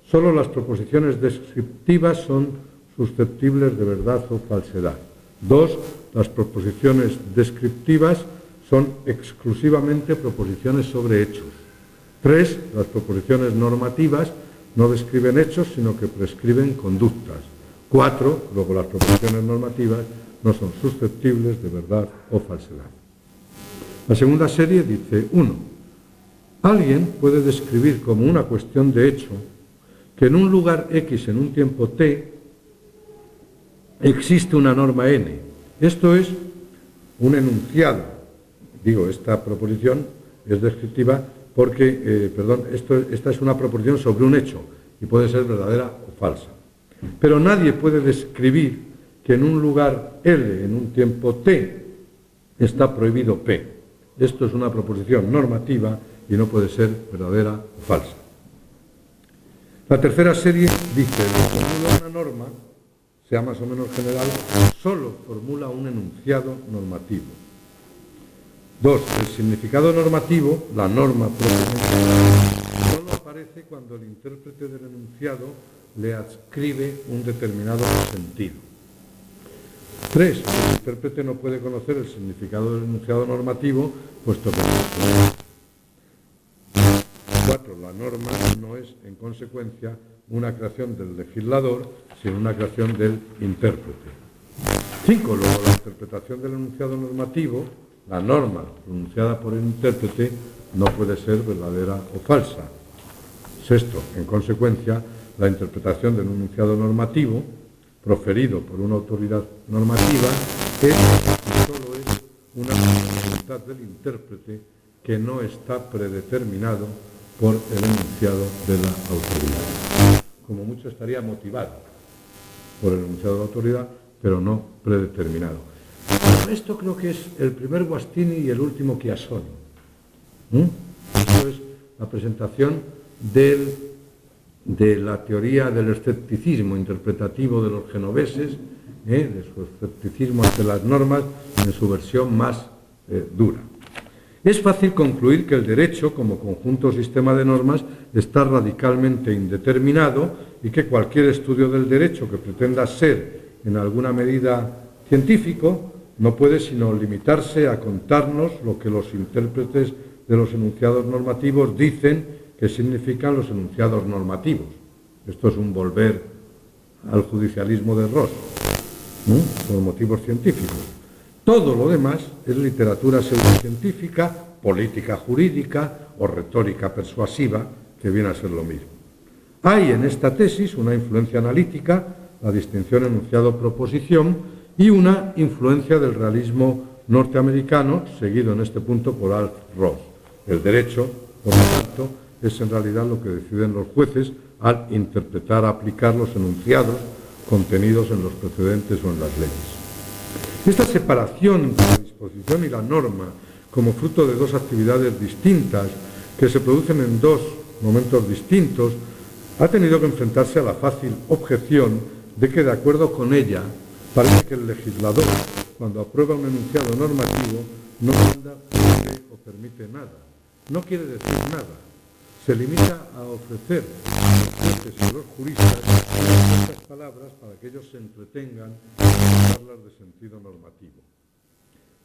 solo las proposiciones descriptivas son susceptibles de verdad o falsedad. 2, las proposiciones descriptivas son exclusivamente proposiciones sobre hechos. 3, las proposiciones normativas no describen hechos, sino que prescriben conductas. 4, luego las proposiciones normativas no son susceptibles de verdad o falsedad. La segunda serie dice, 1. Alguien puede describir como una cuestión de hecho que en un lugar X en un tiempo T existe una norma N. Esto es un enunciado. Digo, esta proposición es descriptiva porque, esta es una proposición sobre un hecho y puede ser verdadera o falsa. Pero nadie puede describir que en un lugar L, en un tiempo T, está prohibido P. Esto es una proposición normativa y no puede ser verdadera o falsa. La tercera serie dice, el que formula una norma, sea más o menos general, solo formula un enunciado normativo. 2. El significado normativo, la norma propiamente, solo aparece cuando el intérprete del enunciado le adscribe un determinado sentido. 3. El intérprete no puede conocer el significado del enunciado normativo, puesto que no lo conoce. 4. La norma no es, en consecuencia, una creación del legislador, sino una creación del intérprete. 5. Luego, la interpretación del enunciado normativo, la norma pronunciada por el intérprete, no puede ser verdadera o falsa. 6. En consecuencia, la interpretación del enunciado normativo, proferido por una autoridad normativa, es y solo es una voluntad del intérprete que no está predeterminado por el enunciado de la autoridad. Como mucho estaría motivado por el enunciado de la autoridad, pero no predeterminado. Esto creo que es el primer Guastini y el último Chiasoni. Esto es la presentación de la teoría del escepticismo interpretativo de los genoveses, de su escepticismo ante las normas en su versión más dura. Es fácil concluir que el derecho, como conjunto o sistema de normas, está radicalmente indeterminado y que cualquier estudio del derecho que pretenda ser, en alguna medida, científico, no puede sino limitarse a contarnos lo que los intérpretes de los enunciados normativos dicen que significan los enunciados normativos. Esto es un volver al judicialismo de Ross, por motivos científicos. Todo lo demás es literatura pseudocientífica, política jurídica o retórica persuasiva, que viene a ser lo mismo. Hay en esta tesis una influencia analítica, la distinción enunciado-proposición, y una influencia del realismo norteamericano, seguido en este punto por Alf Ross. El derecho, por lo tanto, es en realidad lo que deciden los jueces al interpretar, aplicar los enunciados contenidos en los precedentes o en las leyes. Esta separación entre la disposición y la norma, como fruto de dos actividades distintas que se producen en dos momentos distintos, ha tenido que enfrentarse a la fácil objeción de que, de acuerdo con ella, parece que el legislador, cuando aprueba un enunciado normativo, no manda, prohíbe o permite nada. No quiere decir nada. Se limita a ofrecer a los jueces y a los juristas unas pocas palabras para que ellos se entretengan en hablar de sentido normativo.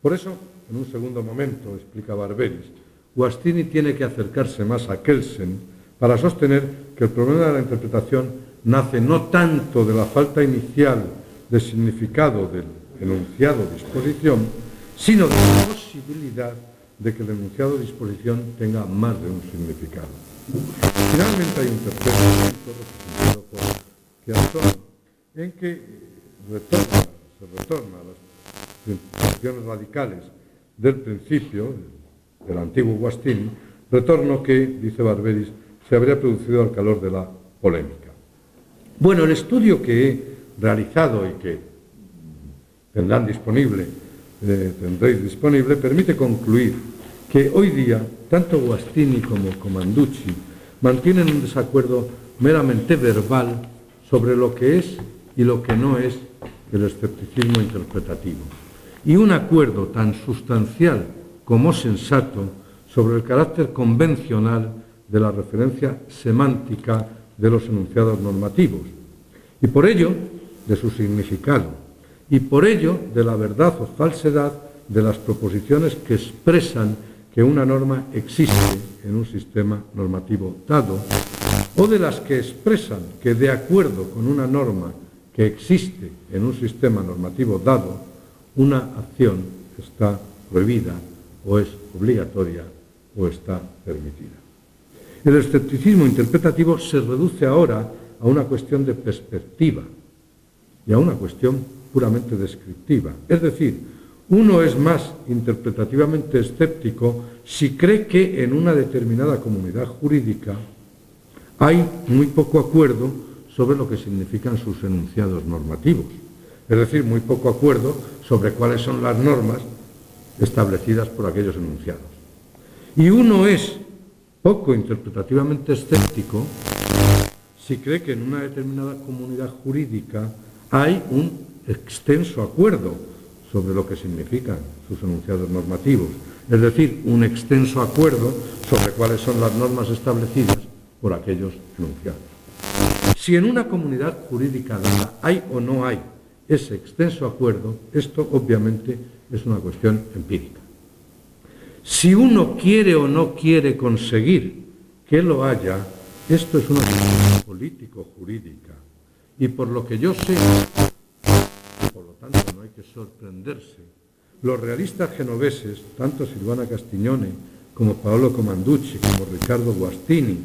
Por eso, en un segundo momento, explica Barberis, Guastini tiene que acercarse más a Kelsen para sostener que el problema de la interpretación nace no tanto de la falta inicial de significado del enunciado disposición, sino de la posibilidad de que el enunciado disposición tenga más de un significado. Finalmente hay un tercer momento representado por Chiasoni, en que se retorna a las posiciones radicales del principio, del antiguo Guastini, retorno que, dice Barberis, se habría producido al calor de la polémica. Bueno, el estudio que he realizado y que tendrán disponible tendréis disponible, permite concluir que hoy día tanto Guastini como Comanducci mantienen un desacuerdo meramente verbal sobre lo que es y lo que no es el escepticismo interpretativo, y un acuerdo tan sustancial como sensato sobre el carácter convencional de la referencia semántica de los enunciados normativos, y por ello de su significado, y por ello de la verdad o falsedad de las proposiciones que expresan que una norma existe en un sistema normativo dado, o de las que expresan que de acuerdo con una norma que existe en un sistema normativo dado, una acción está prohibida o es obligatoria o está permitida. El escepticismo interpretativo se reduce ahora a una cuestión de perspectiva y a una cuestión puramente descriptiva. Es decir, uno es más interpretativamente escéptico si cree que en una determinada comunidad jurídica hay muy poco acuerdo sobre lo que significan sus enunciados normativos. Es decir, muy poco acuerdo sobre cuáles son las normas establecidas por aquellos enunciados. Y uno es poco interpretativamente escéptico si cree que en una determinada comunidad jurídica hay un extenso acuerdo sobre lo que significan sus enunciados normativos, es decir, un extenso acuerdo sobre cuáles son las normas establecidas por aquellos enunciados. Si en una comunidad jurídica dada hay o no hay ese extenso acuerdo, esto obviamente es una cuestión empírica. Si uno quiere o no quiere conseguir que lo haya, esto es una cuestión político-jurídica. Y por lo que yo sé, por lo tanto no hay que sorprenderse, los realistas genoveses, tanto Silvana Castiglione como Paolo Comanducci, como Riccardo Guastini,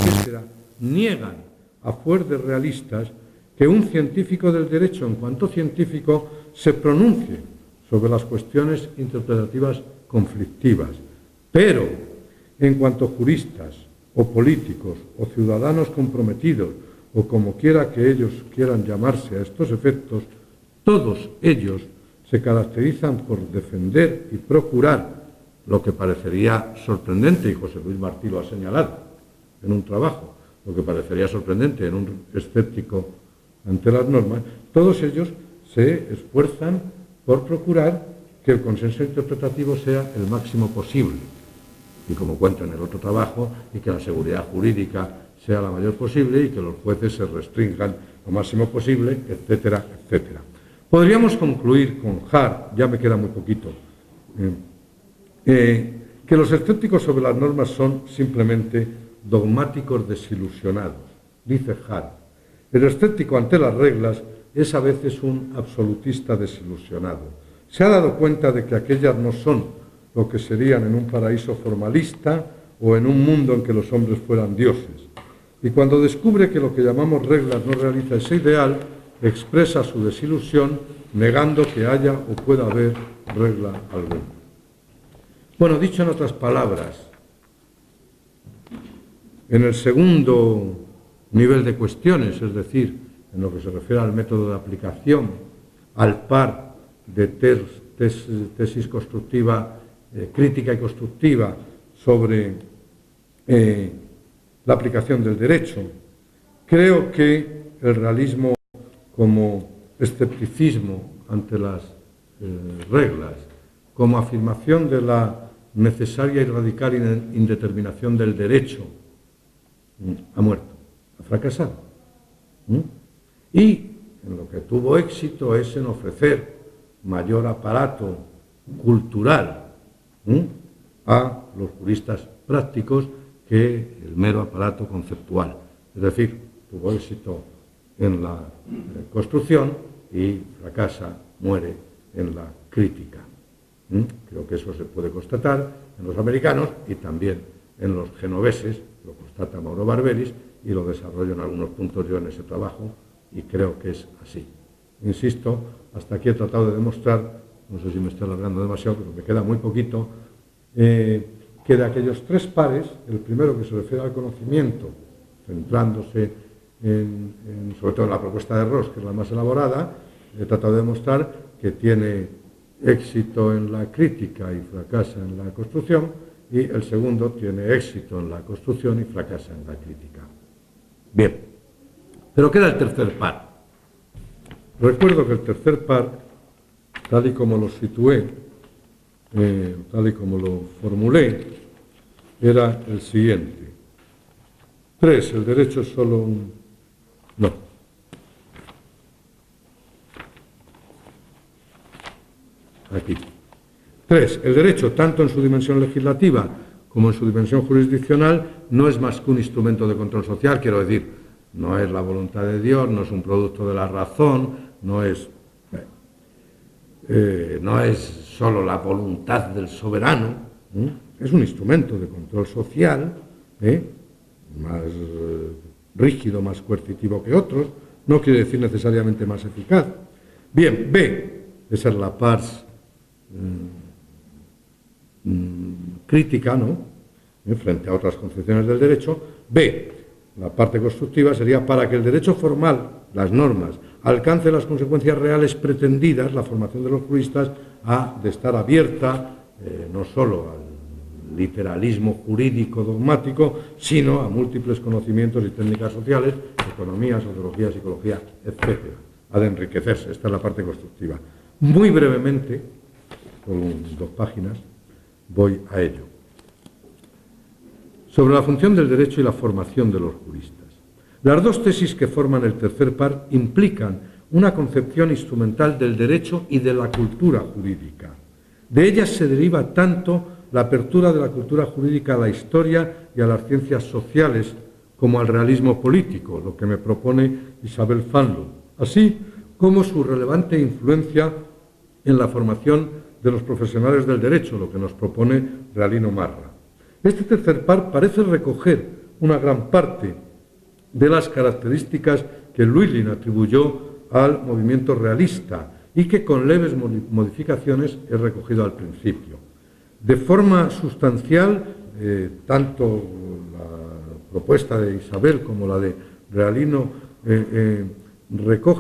etc., niegan a fuer de realistas que un científico del derecho, en cuanto científico, se pronuncie sobre las cuestiones interpretativas conflictivas. Pero, en cuanto juristas, o políticos, o ciudadanos comprometidos, o como quiera que ellos quieran llamarse a estos efectos, todos ellos se caracterizan por defender y procurar lo que parecería sorprendente, y José Luis Martí lo ha señalado en un trabajo, lo que parecería sorprendente en un escéptico ante las normas, todos ellos se esfuerzan por procurar que el consenso interpretativo sea el máximo posible, y como cuento en el otro trabajo, y que la seguridad jurídica sea la mayor posible y que los jueces se restrinjan lo máximo posible, etcétera, etcétera. Podríamos concluir con Hart, ya me queda muy poquito, que los escépticos sobre las normas son simplemente dogmáticos desilusionados. Dice Hart, el escéptico ante las reglas es a veces un absolutista desilusionado. Se ha dado cuenta de que aquellas no son lo que serían en un paraíso formalista o en un mundo en que los hombres fueran dioses. Y cuando descubre que lo que llamamos reglas no realiza ese ideal, expresa su desilusión negando que haya o pueda haber regla alguna. Bueno, dicho en otras palabras, en el segundo nivel de cuestiones, es decir, en lo que se refiere al método de aplicación, al par de tesis constructiva, crítica y constructiva sobre la aplicación del derecho, creo que el realismo como escepticismo ante las reglas, como afirmación de la necesaria y radical indeterminación del derecho, ha muerto, ha fracasado. Y en lo que tuvo éxito es en ofrecer mayor aparato cultural a los juristas prácticos que el mero aparato conceptual. Es decir, tuvo éxito en la construcción y fracasa, muere en la crítica. Creo que eso se puede constatar en los americanos y también en los genoveses, lo constata Mauro Barberis y lo desarrollo en algunos puntos yo en ese trabajo y creo que es así. Insisto, hasta aquí he tratado de demostrar, no sé si me estoy alargando demasiado, pero me queda muy poquito, que de aquellos tres pares, el primero que se refiere al conocimiento, centrándose sobre todo en la propuesta de Ross, que es la más elaborada, he tratado de demostrar que tiene éxito en la crítica y fracasa en la construcción, y el segundo tiene éxito en la construcción y fracasa en la crítica. Bien, pero queda el tercer par. Recuerdo que el tercer par, tal y como lo situé, tal y como lo formulé, era el siguiente. 3. El derecho es solo un... No. Aquí. 3. El derecho, tanto en su dimensión legislativa como en su dimensión jurisdiccional, no es más que un instrumento de control social, quiero decir, no es la voluntad de Dios, no es un producto de la razón, no es solo la voluntad del soberano, es un instrumento de control social, más rígido, más coercitivo que otros, no quiere decir necesariamente más eficaz. Bien, B, esa es la pars crítica, ¿no? Frente a otras concepciones del derecho. B, la parte constructiva sería para que el derecho formal, las normas, alcance las consecuencias reales pretendidas, la formación de los juristas ha de estar abierta no solo al literalismo jurídico dogmático, sino a múltiples conocimientos y técnicas sociales, economía, sociología, psicología, etc. Ha de enriquecerse, esta es la parte constructiva. Muy brevemente, con 2 páginas, voy a ello. Sobre la función del derecho y la formación de los juristas. Las 2 tesis que forman el tercer par implican una concepción instrumental del derecho y de la cultura jurídica. De ellas se deriva tanto la apertura de la cultura jurídica a la historia y a las ciencias sociales como al realismo político, lo que me propone Isabel Fanlo, así como su relevante influencia en la formación de los profesionales del derecho, lo que nos propone Realino Marra. Este tercer par parece recoger una gran parte de las características que Luilin atribuyó al movimiento realista y que con leves modificaciones he recogido al principio. De forma sustancial, tanto la propuesta de Isabel como la de Realino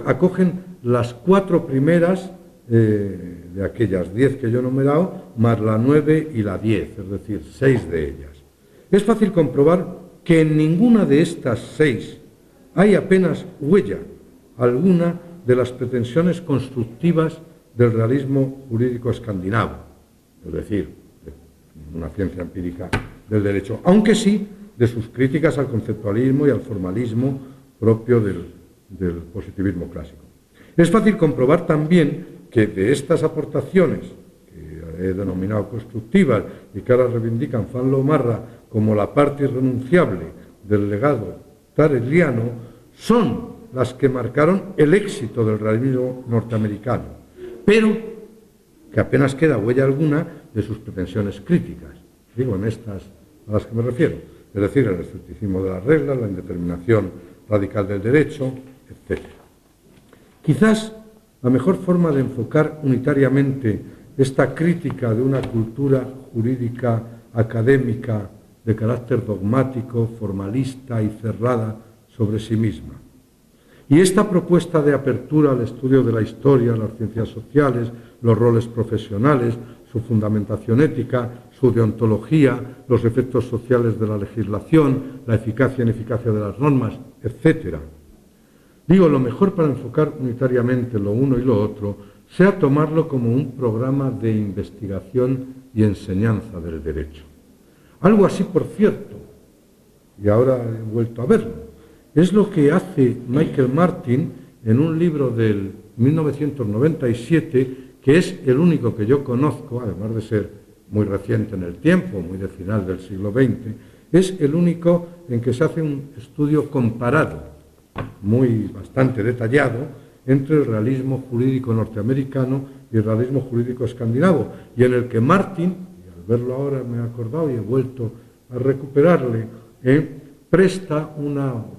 acogen las 4 primeras de aquellas 10 que yo he numerado, más la 9 y la 10, es decir, 6 de ellas. Es fácil comprobar que en ninguna de estas 6 hay apenas huella alguna de las pretensiones constructivas del realismo jurídico escandinavo, es decir, una ciencia empírica del derecho, aunque sí de sus críticas al conceptualismo y al formalismo propio del positivismo clásico. Es fácil comprobar también que de estas aportaciones, que he denominado constructivas y que ahora reivindican Fanlo Marra como la parte irrenunciable del legado tareliano, son las que marcaron el éxito del realismo norteamericano, pero que apenas queda huella alguna de sus pretensiones críticas, digo, en estas a las que me refiero, es decir, el escepticismo de las reglas, la indeterminación radical del derecho, etc. Quizás la mejor forma de enfocar unitariamente esta crítica de una cultura jurídica académica de carácter dogmático, formalista y cerrada sobre sí misma. Y esta propuesta de apertura al estudio de la historia, las ciencias sociales, los roles profesionales, su fundamentación ética, su deontología, los efectos sociales de la legislación, la eficacia e ineficacia de las normas, etc. Digo, lo mejor para enfocar unitariamente lo uno y lo otro sea tomarlo como un programa de investigación y enseñanza del derecho. Algo así, por cierto, y ahora he vuelto a verlo, es lo que hace Michael Martin en un libro del 1997, que es el único que yo conozco, además de ser muy reciente en el tiempo, muy de final del siglo XX, es el único en que se hace un estudio comparado, bastante detallado, entre el realismo jurídico norteamericano y el realismo jurídico escandinavo, y en el que Martin, y al verlo ahora me he acordado y he vuelto a recuperarle,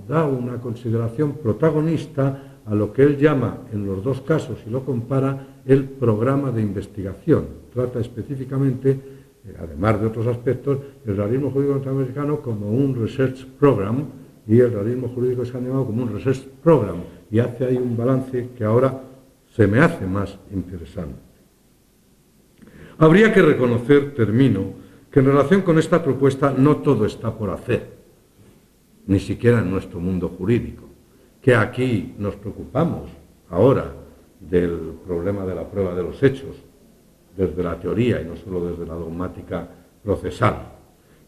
da una consideración protagonista a lo que él llama, en los 2 casos, y lo compara, el programa de investigación. Trata específicamente, además de otros aspectos, el realismo jurídico norteamericano como un research program y el realismo jurídico escandinavo como un research program, y hace ahí un balance que ahora se me hace más interesante. Habría que reconocer, termino, que en relación con esta propuesta no todo está por hacer, ni siquiera en nuestro mundo jurídico, que aquí nos preocupamos ahora del problema de la prueba de los hechos, desde la teoría y no solo desde la dogmática procesal,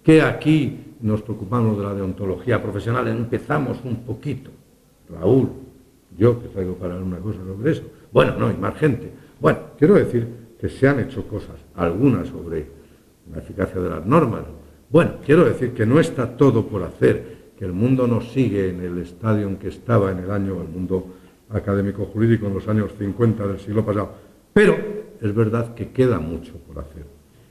que aquí nos preocupamos de la deontología profesional, empezamos un poquito, Raúl, yo que traigo para una cosa sobre eso, bueno, no, hay más gente. Bueno, quiero decir que se han hecho cosas, algunas sobre la eficacia de las normas. Bueno, quiero decir que no está todo por hacer, que el mundo no sigue en el estadio en que estaba en el mundo académico jurídico en los años 50 del siglo pasado, pero es verdad que queda mucho por hacer.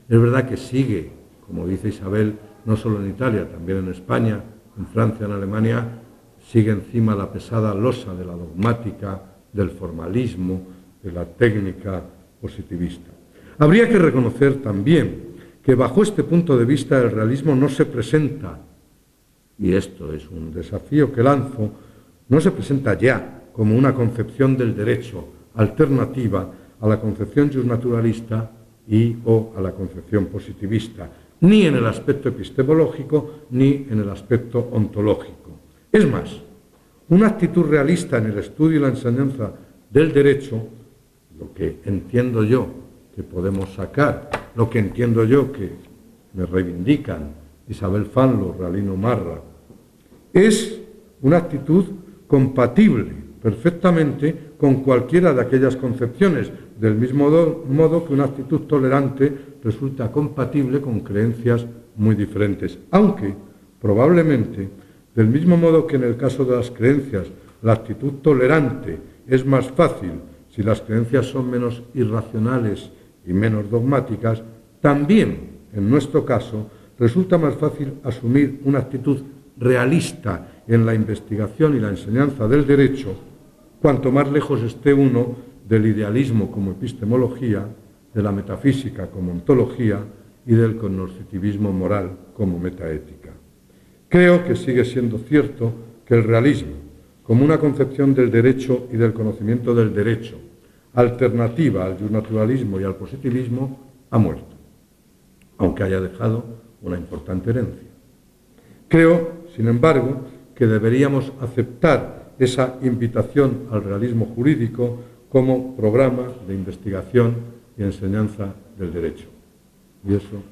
Es verdad que sigue, como dice Isabel, no solo en Italia, también en España, en Francia, en Alemania, sigue encima la pesada losa de la dogmática, del formalismo, de la técnica positivista. Habría que reconocer también que bajo este punto de vista el realismo no se presenta, y esto es un desafío que lanzo, no se presenta ya como una concepción del derecho alternativa a la concepción justnaturalista y o a la concepción positivista, ni en el aspecto epistemológico ni en el aspecto ontológico. Es más, una actitud realista en el estudio y la enseñanza del derecho, lo que entiendo yo que podemos sacar, lo que entiendo yo que me reivindican Isabel Fanlo, Ralino Marra, es una actitud compatible perfectamente con cualquiera de aquellas concepciones, del mismo modo que una actitud tolerante resulta compatible con creencias muy diferentes, aunque probablemente, del mismo modo que en el caso de las creencias, la actitud tolerante es más fácil si las creencias son menos irracionales y menos dogmáticas, también, en nuestro caso, resulta más fácil asumir una actitud realista en la investigación y la enseñanza del derecho, cuanto más lejos esté uno del idealismo como epistemología, de la metafísica como ontología y del cognoscitivismo moral como metaética. Creo que sigue siendo cierto que el realismo, como una concepción del derecho y del conocimiento del derecho, alternativa al justnaturalismo y al positivismo, ha muerto, aunque haya dejado una importante herencia. Creo, sin embargo, que deberíamos aceptar esa invitación al realismo jurídico como programa de investigación y enseñanza del derecho. Y eso